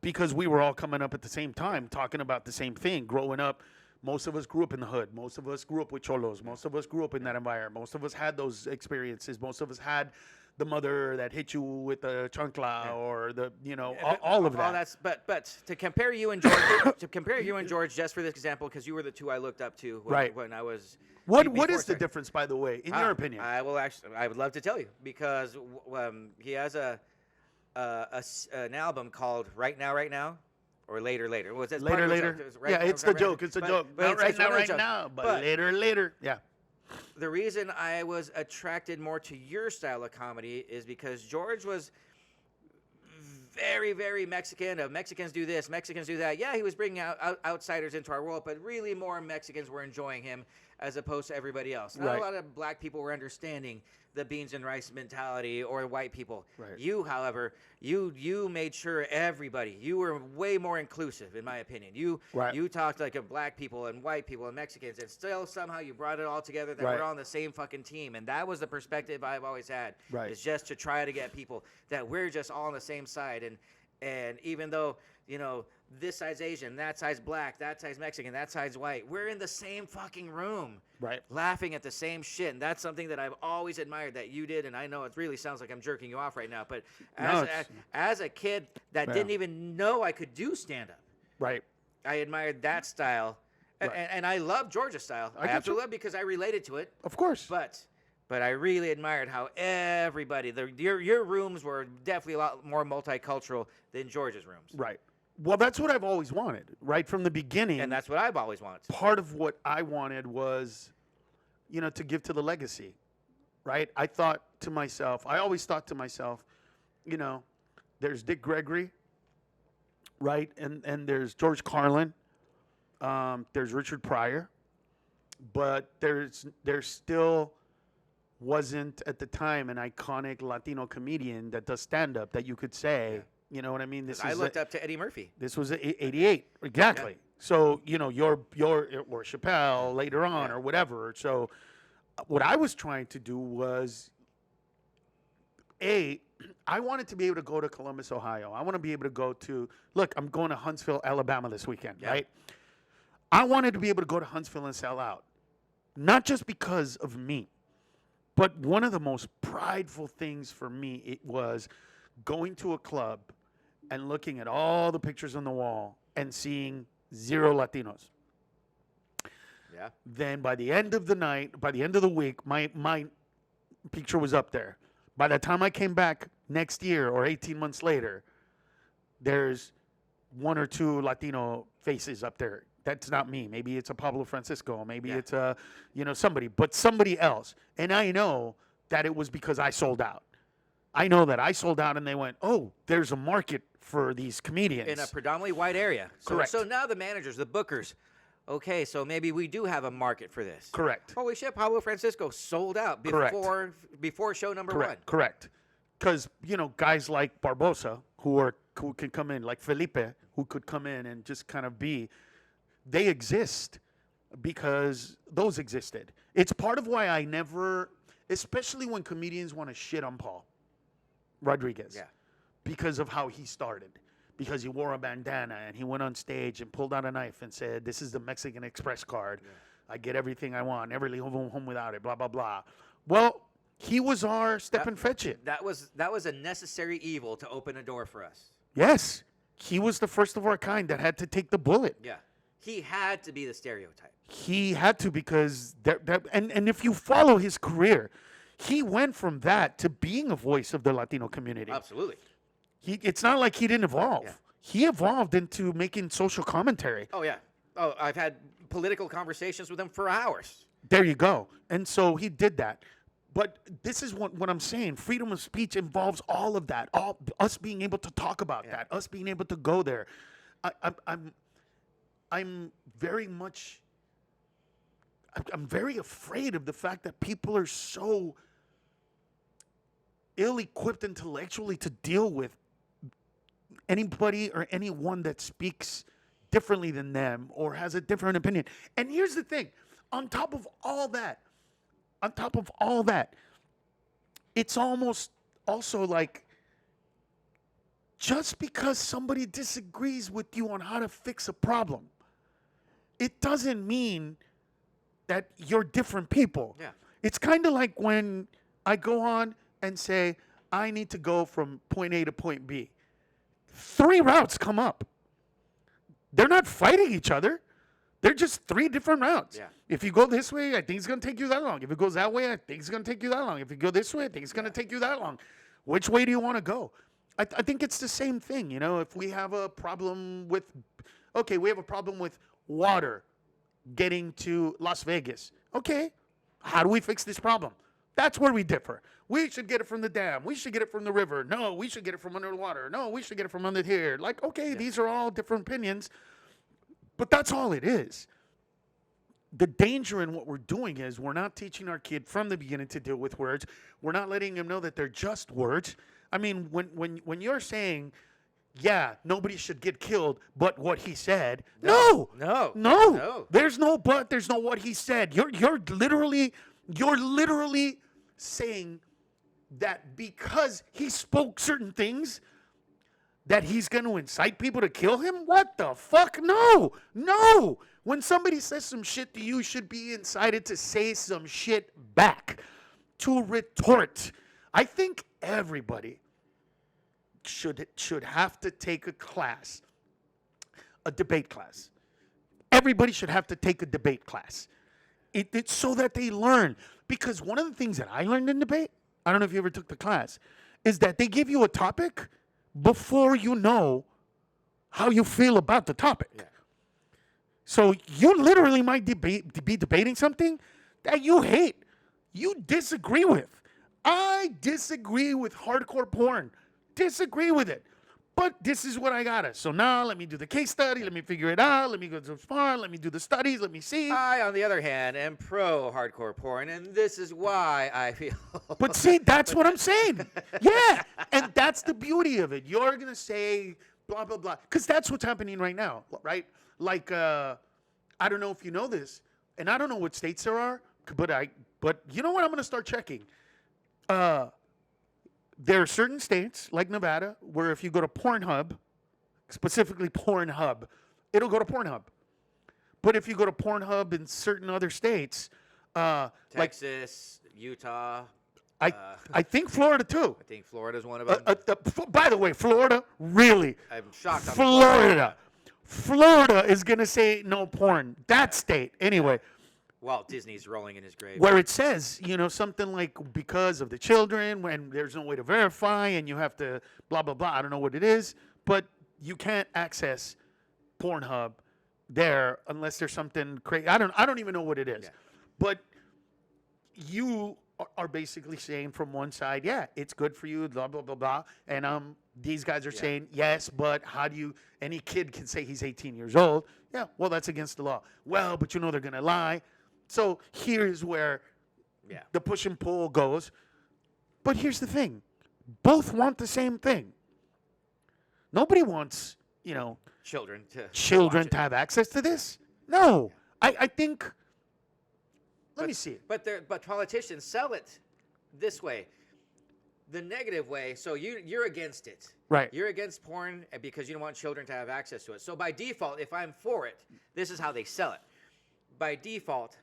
because we were all coming up at the same time talking about the same thing. Growing up, most of us grew up in the hood. Most of us grew up with cholos. Most of us grew up in that environment. Most of us had those experiences. Most of us had the mother that hit you with the chancla or the, all of that. All that's, but to compare you and George, just for this example, because you were the two I looked up to when I was. What is the difference, by the way, in your opinion? I would love to tell you, because he has an album called Right Now, or Later. Was it Later? It's the joke. It's a joke. Not right now, but later. Yeah. The reason I was attracted more to your style of comedy is because George was very, very Mexican. Mexicans do this, Mexicans do that. Yeah, he was bringing outsiders into our world, but really more Mexicans were enjoying him as opposed to everybody else. Not a lot of black people were understanding the beans and rice mentality, or white people. Right. You, however, you made sure everybody, you were way more inclusive, in my opinion. You talked like of black people and white people and Mexicans, and still somehow you brought it all together that we're all on the same fucking team. And that was the perspective I've always had, is just to try to get people that we're just all on the same side. And even though, this side's Asian, that side's black, that side's Mexican, that side's white, we're in the same fucking room, laughing at the same shit. And that's something that I've always admired that you did. And I know it really sounds like I'm jerking you off right now, but as a kid that didn't even know I could do stand-up, I admired that style And I love Georgia style. I get you. absolutely love it because I related to it. Of course. But I really admired how everybody, your rooms were definitely a lot more multicultural than George's rooms. Right. Well, that's what I've always wanted, right from the beginning. And that's what I've always wanted. Part of what I wanted was, to give to the legacy, right? I always thought to myself, there's Dick Gregory, right? And there's George Carlin. There's Richard Pryor. But there still wasn't at the time an iconic Latino comedian that does stand-up that you could say, you know what I mean? I looked up to Eddie Murphy. This was 88, exactly. Yeah. So, your or Chappelle later on or whatever. So what I was trying to do was, I wanted to be able to go to Columbus, Ohio. I want to be able to go to, I'm going to Huntsville, Alabama this weekend, right? I wanted to be able to go to Huntsville and sell out. Not just because of me, but one of the most prideful things for me, it was going to a club and looking at all the pictures on the wall and seeing 0 Latinos. Yeah. Then by the end of the night, by the end of the week, my picture was up there. By the time I came back next year or 18 months later, there's 1 or 2 Latino faces up there. That's not me. Maybe it's a Pablo Francisco. Maybe it's a, somebody, but somebody else. And I know that it was because I sold out. I know that I sold out and they went, oh, there's a market for these comedians. In a predominantly white area. Correct. So now the managers, the bookers, okay, so maybe we do have a market for this. Correct. Holy shit, Pablo Francisco sold out before show number 1. Correct. Because, guys like Barbosa, who can come in, like Felipe, who could come in and just kind of be, they exist because those existed. It's part of why I never, especially when comedians want to shit on Paul Rodriguez, because of how he started. Because he wore a bandana and he went on stage and pulled out a knife and said, this is the Mexican Express card. I get everything I want. Never leave home without it, blah, blah, blah. Well, he was our step and fetch it. That was a necessary evil to open a door for us. Yes. He was the first of our kind that had to take the bullet. Yeah. He had to be the stereotype. He had to because, and if you follow his career, he went from that to being a voice of the Latino community. Absolutely. It's not like he didn't evolve. Yeah. He evolved into making social commentary. Oh, yeah. Oh, I've had political conversations with him for hours. There you go. And so he did that. But this is what I'm saying. Freedom of speech involves all of that. Us being able to talk about that. Us being able to go there. I'm very afraid of the fact that people are so ill-equipped intellectually to deal with anybody or anyone that speaks differently than them or has a different opinion. And here's the thing. On top of all that, it's almost also like just because somebody disagrees with you on how to fix a problem, it doesn't mean that you're different people. Yeah. It's kind of like when I go on and say, I need to go from point A to point B. 3 routes come up. They're not fighting each other. They're just 3 different routes. Yeah. If you go this way, I think it's going to take you that long. If it goes that way, I think it's going to take you that long. If you go this way, I think it's going to take you that long. Which way do you want to go? I think it's the same thing. If we have a problem with, we have a problem with water getting to Las Vegas. Okay, how do we fix this problem? That's where we differ. We should get it from the dam. We should get it from the river. No, we should get it from under the water. No, we should get it from under here. These are all different opinions, but that's all it is. The danger in what we're doing is we're not teaching our kid from the beginning to deal with words. We're not letting them know that they're just words. I mean, when you're saying, nobody should get killed, but what he said. No. There's no but. There's no what he said. You're literally saying that because he spoke certain things, that he's going to incite people to kill him? What the fuck? No. When somebody says some shit to you, should be incited to say some shit back, to retort. I think everybody should have to take a class, a debate class. everybody should have to take a debate class. It's so that they learn. Because one of the things that I learned in debate, I don't know if you ever took the class, is that they give you a topic before you know how you feel about the topic. Yeah. So you literally might be debating something that you hate, you disagree with. I disagree with hardcore porn. Disagree with it. But this is what I got it. So now let me do the case study. Let me figure it out. Let me go to the farm. Let me do the studies. Let me see. I, on the other hand, am pro hardcore porn, and this is why I feel. But see, that's what I'm saying. Yeah. And that's the beauty of it. You're going to say blah, blah, blah. Because that's what's happening right now, right? Like, I don't know if you know this, and I don't know what states there are, but you know what? I'm going to start checking. There are certain states, like Nevada, where if you go to Pornhub, specifically Pornhub, it'll go to Pornhub. But if you go to Pornhub in certain other states, Texas, Utah. I think Florida too. I think Florida's one of them. By the way, Florida, really? I'm shocked. Florida is going to say no porn. That state, anyway. Well, Disney's rolling in his grave. Where it says, something like because of the children, when there's no way to verify and you have to blah, blah, blah. I don't know what it is, but you can't access Pornhub there unless there's something crazy. I don't even know what it is. Yeah. But you are basically saying from one side, yeah, it's good for you, blah, blah, blah, blah. And these guys are saying, yes, but how do you, any kid can say he's 18 years old. Yeah, well, that's against the law. Well, but they're going to lie. So here's where the push and pull goes. But here's the thing. Both want the same thing. Nobody wants, children to have access to this. No. I think, let me see it. But politicians sell it this way. The negative way, so you're against it. Right. You're against porn because you don't want children to have access to it. So by default, if I'm for it, this is how they sell it. By default,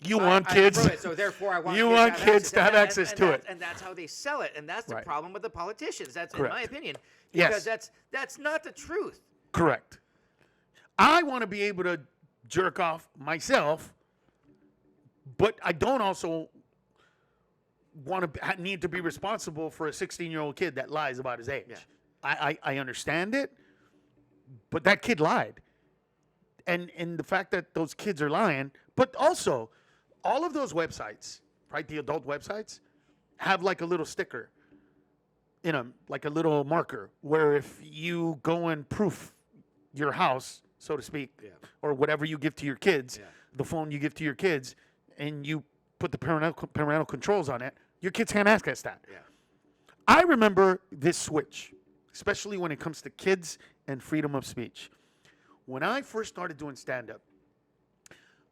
you want kids. I'm for it, so therefore I want kids to have access to it. And that's how they sell it. And that's the problem with the politicians. That's Correct. In my opinion. Yes. Because that's not the truth. Correct. I want to be able to jerk off myself, but I don't also want to need to be responsible for a 16-year-old kid that lies about his age. Yeah. I understand it, but that kid lied. And the fact that those kids are lying, but also all of those websites, right, the adult websites, have like a little sticker in them, like a little marker, where if you go and proof your house, so to speak, or whatever you give to your kids, the phone you give to your kids, and you put the parental controls on it, your kids can't access that. Yeah. I remember this switch, especially when it comes to kids and freedom of speech. When I first started doing stand-up,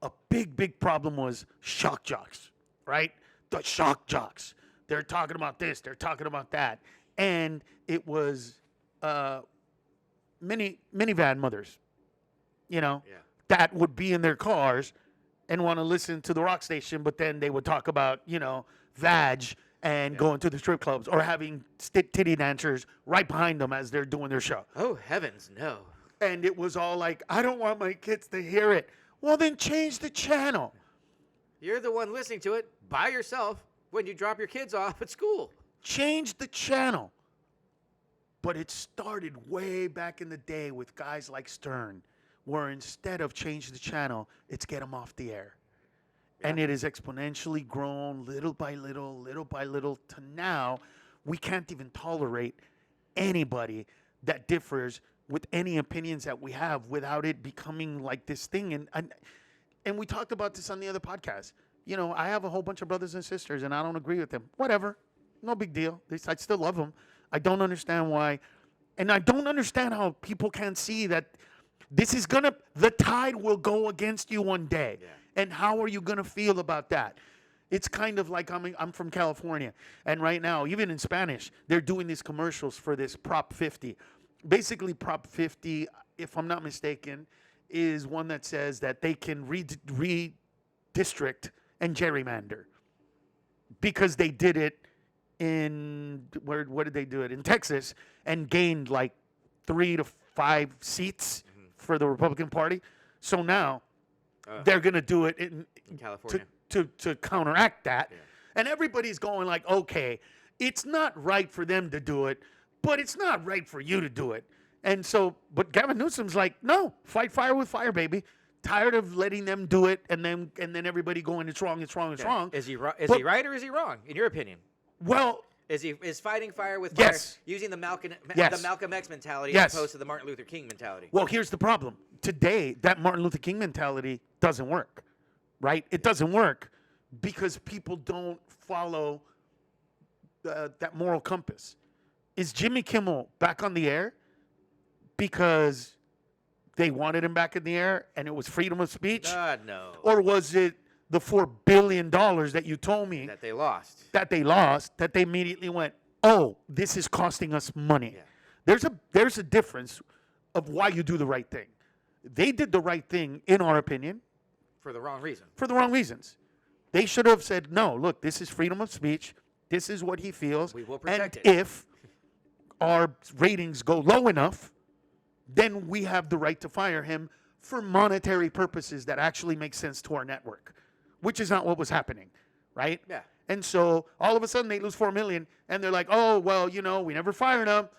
a big problem was shock jocks, right? The shock jocks. They're talking about this. They're talking about that. And it was minivan mothers, that would be in their cars and want to listen to the rock station, but then they would talk about, vag and going to the strip clubs or having titty dancers right behind them as they're doing their show. Oh, heavens, no. And it was all like, I don't want my kids to hear it. Well, then change the channel. You're the one listening to it by yourself when you drop your kids off at school. Change the channel. But it started way back in the day with guys like Stern, where instead of change the channel, it's get them off the air. Yeah. And it has exponentially grown little by little to now we can't even tolerate anybody that differs with any opinions that we have without it becoming like this thing. And we talked about this on the other podcast. I have a whole bunch of brothers and sisters, and I don't agree with them. Whatever. No big deal. I still love them. I don't understand why. And I don't understand how people can't see that the tide will go against you one day. Yeah. And how are you going to feel about that? It's kind of like I'm from California. And right now, even in Spanish, they're doing these commercials for this Prop 50. Basically, Prop 50, if I'm not mistaken, is one that says that they can redistrict and gerrymander because they did it where did they do it? In Texas, and gained like 3 to 5 seats for the Republican Party. So now they're going to do it in California to counteract that. Yeah. And everybody's going like, okay, it's not right for them to do it, but it's not right for you to do it. And so, but Gavin Newsom's like, no, fight fire with fire, baby. Tired of letting them do it, and then everybody going, it's wrong, it's wrong, it's wrong. Is he he right or is he wrong, in your opinion? Well, is fighting fire with fire yes. using the Malcolm X mentality yes. as opposed to the Martin Luther King mentality? Well, here's the problem. Today, that Martin Luther King mentality doesn't work, right? It doesn't work because people don't follow that moral compass. Is Jimmy Kimmel back on the air because they wanted him back in the air and it was freedom of speech? No. Or was it the $4 billion that you told me that they lost? That they immediately went, oh, this is costing us money. Yeah. There's a difference of why you do the right thing. They did the right thing, in our opinion. For the wrong reason. For the wrong reasons. They should have said, no, look, this is freedom of speech. This is what he feels. We will protect it. And if our ratings go low enough, then we have the right to fire him for monetary purposes that actually make sense to our network, which is not what was happening, right? Yeah. And so all of a sudden they lose $4 million, and they're like, oh, well, we never fired him.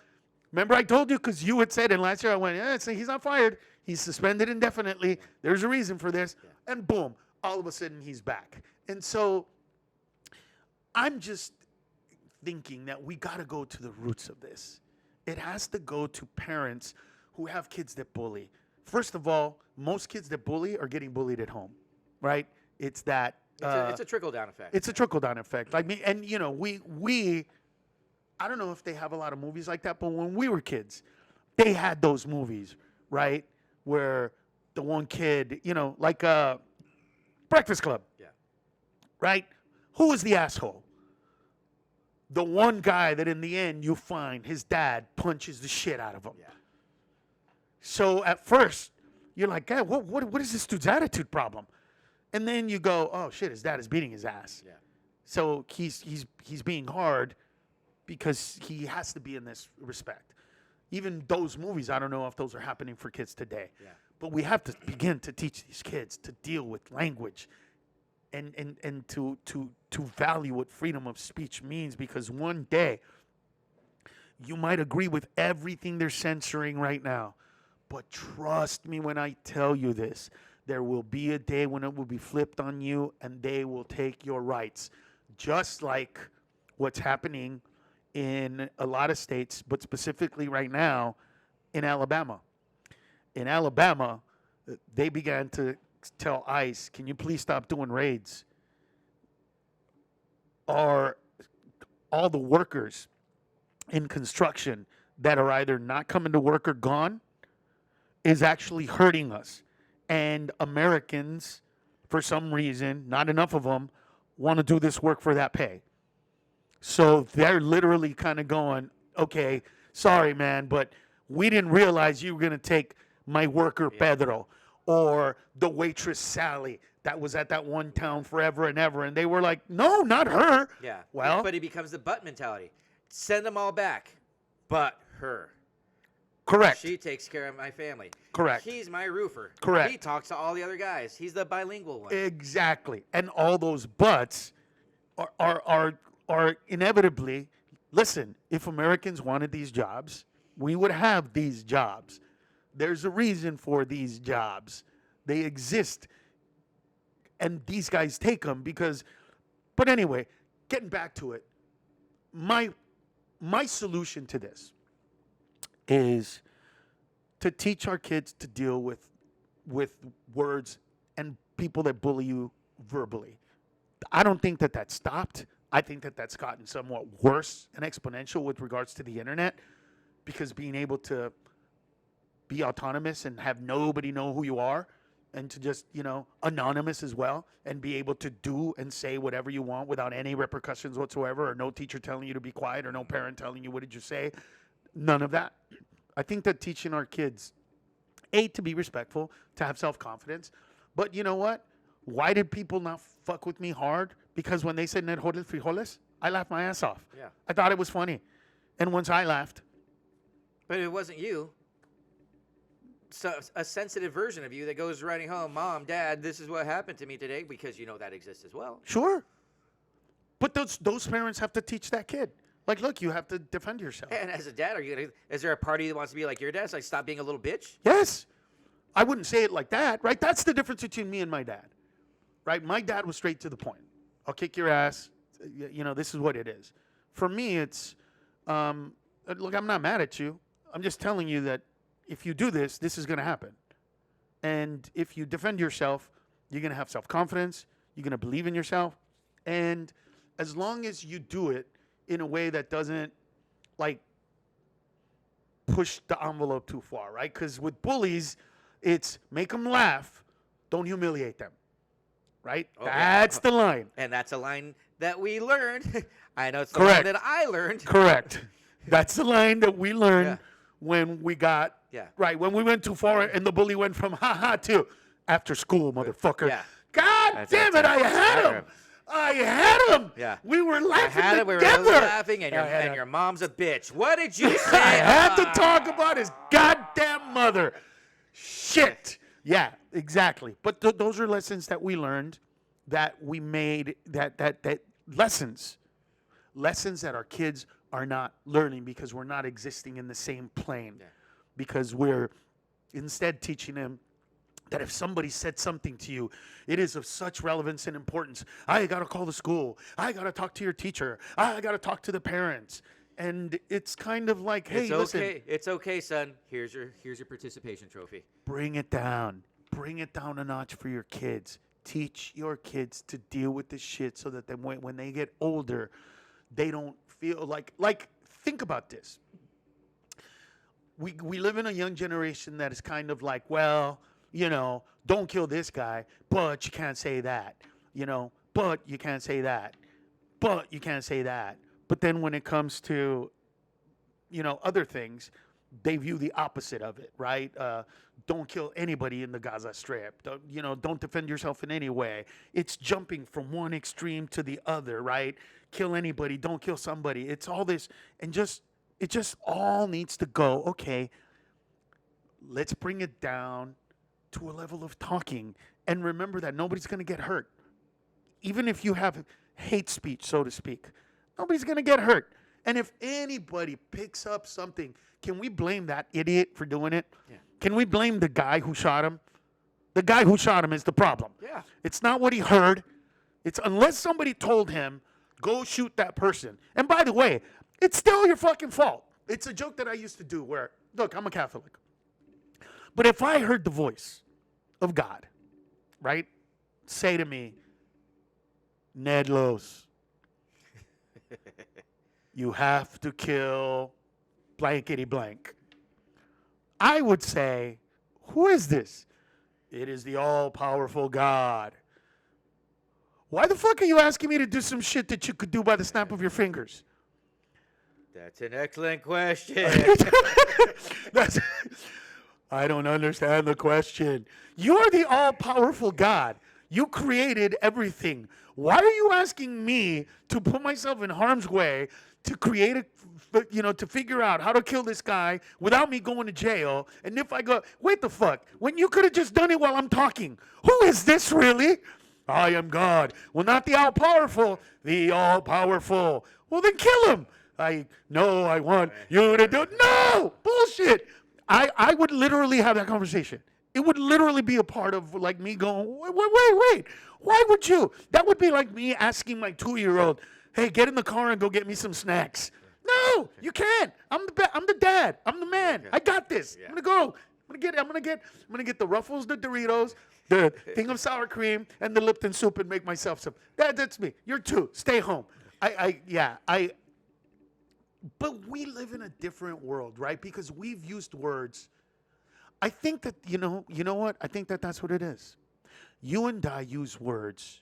Remember I told you, because you had said, and last year I went, he's not fired. He's suspended indefinitely. There's a reason for this. Yeah. And boom, all of a sudden he's back. And so I'm just thinking that we got to go to the roots of this. It has to go to parents who have kids that bully. First of all, most kids that bully are getting bullied at home, right? It's that. It's a trickle-down effect. It's a trickle-down effect. I mean, and we, I don't know if they have a lot of movies like that, but when we were kids, they had those movies, right? Where the one kid, like Breakfast Club. Yeah. Right? Who was the asshole? The one guy that in the end you find his dad punches the shit out of him. Yeah. So at first, you're like, God, what is this dude's attitude problem? And then you go, oh shit, his dad is beating his ass. Yeah. So he's being hard because he has to be in this respect. Even those movies, I don't know if those are happening for kids today. Yeah. But we have to begin to teach these kids to deal with language and to value what freedom of speech means, because one day you might agree with everything they're censoring right now. But trust me when I tell you this, there will be a day when it will be flipped on you and they will take your rights. Just like what's happening in a lot of states, but specifically right now in Alabama. In Alabama, they began to tell ICE, can you please stop doing raids? Are all the workers in construction that are either not coming to work or gone is actually hurting us. And Americans, for some reason, not enough of them, want to do this work for that pay. So they're literally kind of going, okay, sorry, man, but we didn't realize you were going to take my worker Pedro or the waitress Sally that was at that one town forever and ever. And they were like, no, not her. Yeah. Well, but it becomes the butt mentality. Send them all back, but her. Correct. She takes care of my family. Correct. He's my roofer. Correct. He talks to all the other guys. He's the bilingual one. Exactly. And all those buts are inevitably, listen, if Americans wanted these jobs, we would have these jobs. There's a reason for these jobs. They exist. And these guys take them because, but anyway, getting back to it, my solution to this is to teach our kids to deal with words and people that bully you verbally. I don't think that stopped. I think that that's gotten somewhat worse and exponential with regards to the internet, because being able to be autonomous and have nobody know who you are, and to just, anonymous as well, and be able to do and say whatever you want without any repercussions whatsoever, or no teacher telling you to be quiet, or no parent telling you, what did you say? None of that. I think that teaching our kids, to be respectful, to have self-confidence, but you know what? Why did people not fuck with me hard? Because when they said "Nedjoles frijoles," I laughed my ass off. Yeah. I thought it was funny. And once I laughed. But it wasn't you. a sensitive version of you that goes running home, Mom, Dad, this is what happened to me today, because you know that exists as well. Sure. But those parents have to teach that kid. Like, look, you have to defend yourself. And as a dad, is there a party that wants to be like your dad? It's like, stop being a little bitch? Yes. I wouldn't say it like that, right? That's the difference between me and my dad, right? My dad was straight to the point. I'll kick your ass. You know, this is what it is. For me, it's, look, I'm not mad at you. I'm just telling you that if you do this, this is going to happen. And if you defend yourself, you're going to have self-confidence. You're going to believe in yourself. And as long as you do it in a way that doesn't, like, push the envelope too far, right? Because with bullies, it's make them laugh, don't humiliate them, right? Oh, that's the line. And that's a line that we learned. I know it's the Correct. line that I learned. Correct. That's the line that we learned when we got, right, when we went too far and the bully went from ha-ha to after school, motherfucker. Yeah. God damn it, I had him. I had him. Yeah. We were laughing together. We were laughing, and your mom's a bitch. What did you say? I had to talk about his goddamn mother. Shit. Yeah, exactly. But those are lessons that we learned, that we made, that lessons that our kids are not learning because we're not existing in the same plane. Yeah. Because we're instead teaching them that if somebody said something to you, it is of such relevance and importance. I got to call the school. I got to talk to your teacher. I got to talk to the parents. And it's kind of like, hey, listen. It's okay, son. Here's your participation trophy. Bring it down. Bring it down a notch for your kids. Teach your kids to deal with this shit so that when they get older, they don't feel like think about this. We live in a young generation that is kind of like, well, you know, don't kill this guy, but you can't say that. You know, but you can't say that. But you can't say that. But then when it comes to, you know, other things, they view the opposite of it, right? Don't kill anybody in the Gaza Strip. Don't defend yourself in any way. It's jumping from one extreme to the other, right? Kill anybody, don't kill somebody. It's all this, and it just all needs to go, okay, let's bring it down to a level of talking. And remember that nobody's going to get hurt. Even if you have hate speech, so to speak, nobody's going to get hurt. And if anybody picks up something, can we blame that idiot for doing it? Yeah. Can we blame the guy who shot him? The guy who shot him is the problem. Yeah. It's not what he heard. It's unless somebody told him, go shoot that person. And by the way, it's still your fucking fault. It's a joke that I used to do where, look, I'm a Catholic. But if I heard the voice of God, right, say to me, Ned Los, you have to kill blankety blank, I would say, who is this? It is the all-powerful God. Why the fuck are you asking me to do some shit that you could do by the snap of your fingers? That's an excellent question. I don't understand the question. You're the all-powerful God. You created everything. Why are you asking me to put myself in harm's way to create to figure out how to kill this guy without me going to jail? And if I go, wait the fuck, when you could have just done it while I'm talking. Who is this really? I am God. Well, not the all-powerful, the all-powerful. Well, then kill him. I want you to do it. No! Bullshit! I would literally have that conversation. It would literally be a part of like me going, wait. Why would you? That would be like me asking my 2-year-old, hey, get in the car and go get me some snacks. No, you can't. I'm the dad. I'm the man. I got this. Yeah. I'm gonna go. I'm gonna get the Ruffles, the Doritos, the thing of sour cream, and the Lipton soup, and make myself some. That's me. You're 2. Stay home. But we live in a different world, right? Because we've used words. I think that, you know what? I think that that's what it is. You and I use words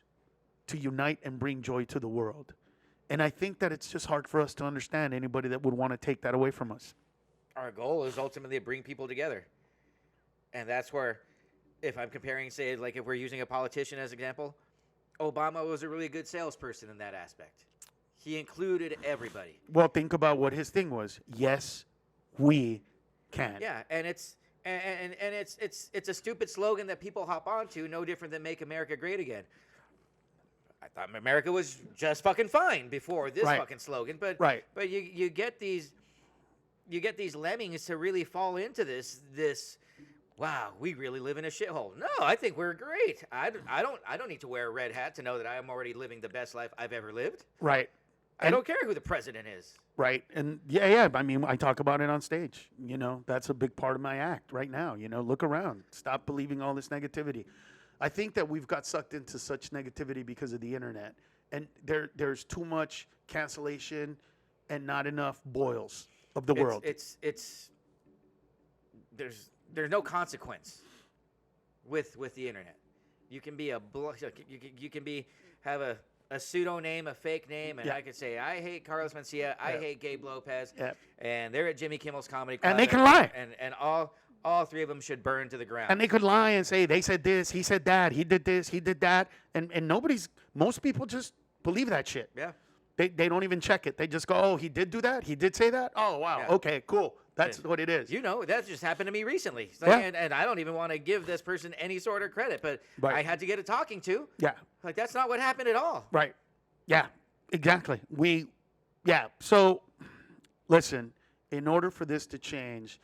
to unite and bring joy to the world. And I think that it's just hard for us to understand anybody that would want to take that away from us. Our goal is ultimately to bring people together. And that's where, if I'm comparing, say, like if we're using a politician as an example, Obama was a really good salesperson in that aspect. He included everybody. Well, think about what his thing was. Yes, we can. Yeah, and it's And it's a stupid slogan that people hop onto, no different than "Make America Great Again." I thought America was just fucking fine before this Right. fucking slogan, but Right. but you get these lemmings to really fall into this. Wow, we really live in a shithole. No, I think we're great. I don't need to wear a red hat to know that I am already living the best life I've ever lived. Right. I don't care who the president is. Right. And yeah. I mean, I talk about it on stage. You know, that's a big part of my act right now. You know, look around. Stop believing all this negativity. I think that we've got sucked into such negativity because of the internet. And there's too much cancellation and not enough boils of the world. There's no consequence with the internet. You can be you can have a pseudo name, a fake name, and Yeah. I could say I hate Carlos Mencia, I hate Gabe Lopez, Yeah. and they're at Jimmy Kimmel's Comedy Club, And they can lie. and all three of them should burn to the ground. And they could lie and say, they said this, he said that, he did this, he did that. And most people just believe that shit. Yeah. They don't even check it. They just go, oh, he did do that? He did say that? Oh, wow. Yeah. Okay, cool. That's what it is. You know, that just happened to me recently. It's Yeah. and I don't even want to give this person any sort of credit, but Right. I had to get a talking to. Yeah. Like, that's not what happened at all. Right. Yeah, exactly. So, listen, in order for this to change,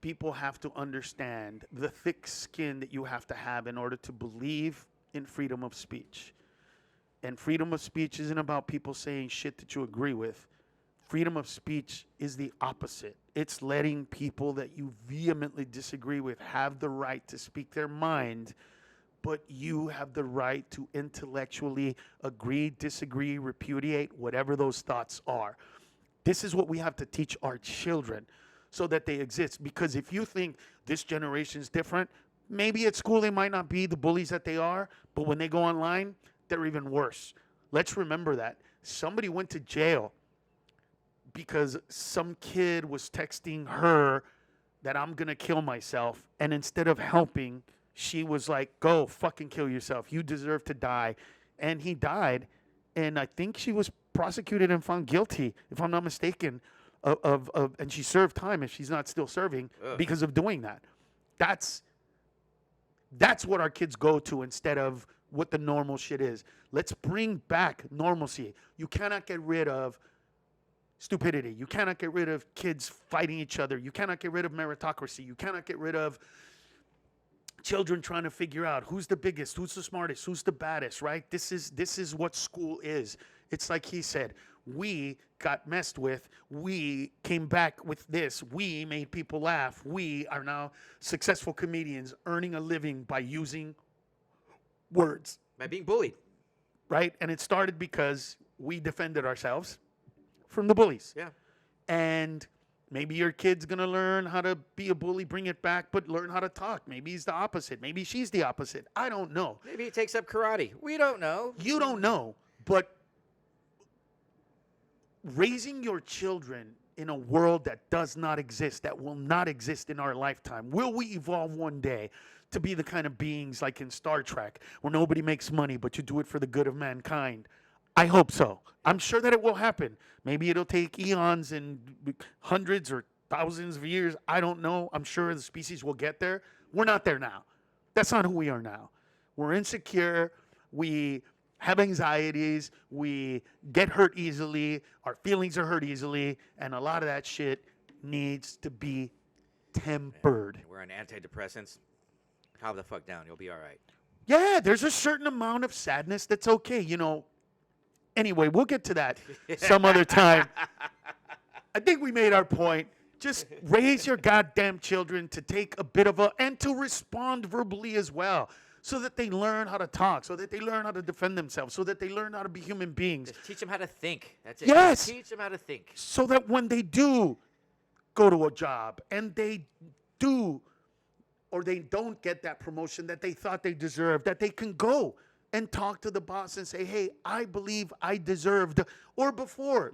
people have to understand the thick skin that you have to have in order to believe in freedom of speech. And freedom of speech isn't about people saying shit that you agree with. Freedom of speech is the opposite. It's letting people that you vehemently disagree with have the right to speak their mind, but you have the right to intellectually agree, disagree, repudiate, whatever those thoughts are. This is what we have to teach our children so that they exist. Because if you think this generation's different, maybe at school they might not be the bullies that they are, but when they go online, they're even worse. Let's remember that. Somebody went to jail because some kid was texting her that I'm going to kill myself. And instead of helping, she was like, go fucking kill yourself. You deserve to die. And he died. And I think she was prosecuted and found guilty, if I'm not mistaken, and she served time if she's not still serving because of doing that. That's what our kids go to instead of what the normal shit is. Let's bring back normalcy. You cannot get rid of stupidity. You cannot get rid of kids fighting each other. You cannot get rid of meritocracy. You cannot get rid of children trying to figure out who's the biggest, who's the smartest, who's the baddest, right? This is what school is. It's like he said, we got messed with. We came back with this. We made people laugh. We are now successful comedians earning a living by using words. By being bullied. Right? And it started because we defended ourselves from the bullies. Yeah. And maybe your kid's going to learn how to be a bully, bring it back, but learn how to talk. Maybe he's the opposite. Maybe she's the opposite. I don't know. Maybe he takes up karate. We don't know. You don't know. But raising your children in a world that does not exist, that will not exist in our lifetime, will we evolve one day to be the kind of beings like in Star Trek where nobody makes money, but you do it for the good of mankind? I hope so. I'm sure that it will happen. Maybe it'll take eons and hundreds or thousands of years. I don't know. I'm sure the species will get there. We're not there now. That's not who we are now. We're insecure. We have anxieties. We get hurt easily. Our feelings are hurt easily. And a lot of that shit needs to be tempered. We're on antidepressants. Calm the fuck down. You'll be all right. Yeah, there's a certain amount of sadness that's okay. Anyway, we'll get to that some other time. I think we made our point. Just raise your goddamn children to take a bit of and to respond verbally as well, so that they learn how to talk, so that they learn how to defend themselves, so that they learn how to be human beings. Just teach them how to think. That's it. Yes. Just teach them how to think. So that when they do go to a job and they do or they don't get that promotion that they thought they deserved, that they can go and talk to the boss and say, hey, I believe I deserved, or before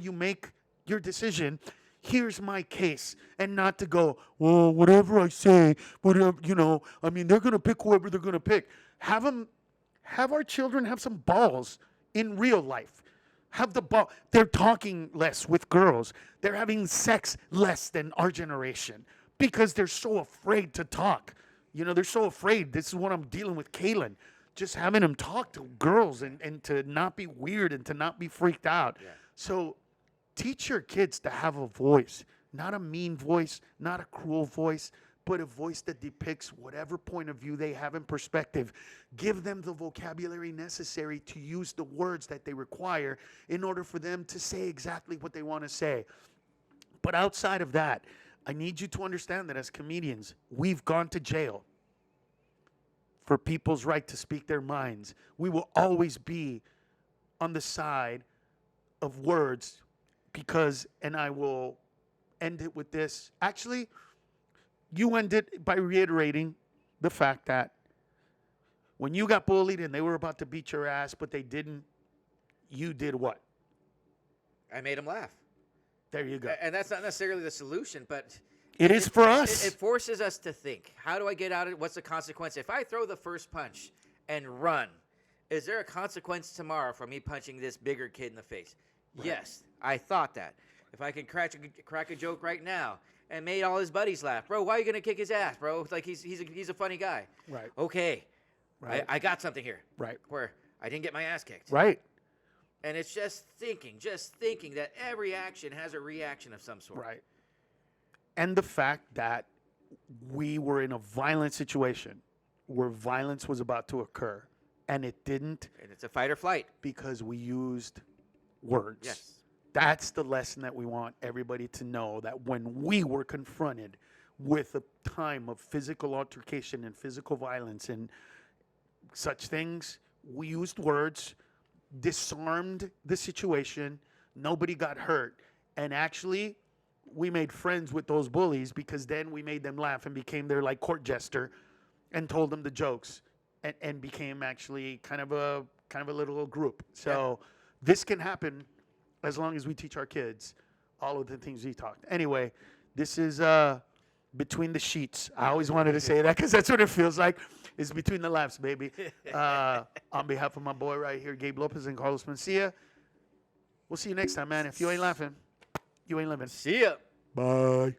you make your decision, here's my case, and not to go, well, whatever I say, whatever, they're going to pick whoever they're going to pick. Have our children have some balls in real life. Have the ball. They're talking less with girls. They're having sex less than our generation. because they're so afraid to talk. You know, they're so afraid. This is what I'm dealing with Kalen. Just having him talk to girls and to not be weird and to not be freaked out. Yeah. So teach your kids to have a voice, not a mean voice, not a cruel voice, but a voice that depicts whatever point of view they have in perspective. Give them the vocabulary necessary to use the words that they require in order for them to say exactly what they want to say. But outside of that, I need you to understand that as comedians, we've gone to jail for people's right to speak their minds. We will always be on the side of words because, and I will end it with this. Actually, you end it by reiterating the fact that when you got bullied and they were about to beat your ass, but they didn't, you did what? I made them laugh. There you go. And that's not necessarily the solution, but It is for us. It forces us to think. How do I get out of it? What's the consequence? If I throw the first punch and run, is there a consequence tomorrow for me punching this bigger kid in the face? Right. Yes, I thought that. If I can crack a joke right now and made all his buddies laugh, bro, why are you gonna kick his ass, bro? Like he's a funny guy. Right. Okay. Right. I got something here. Right. Where I didn't get my ass kicked. Right. And it's just thinking that every action has a reaction of some sort. Right. And the fact that we were in a violent situation where violence was about to occur and it didn't. And it's a fight or flight. Because we used words. Yes. That's the lesson that we want everybody to know, that when we were confronted with a time of physical altercation and physical violence and such things, we used words, disarmed the situation, nobody got hurt, and actually we made friends with those bullies because then we made them laugh and became their like court jester and told them the jokes and became actually kind of a little group. So this can happen as long as we teach our kids all of the things we talked. Anyway, this is Between the Sheets. I always wanted to say that because that's what it feels like. It's between the laughs, baby. On behalf of my boy right here, Gabe Lopez and Carlos Mencia, we'll see you next time, man. If you ain't laughing, you ain't living. See ya. Bye.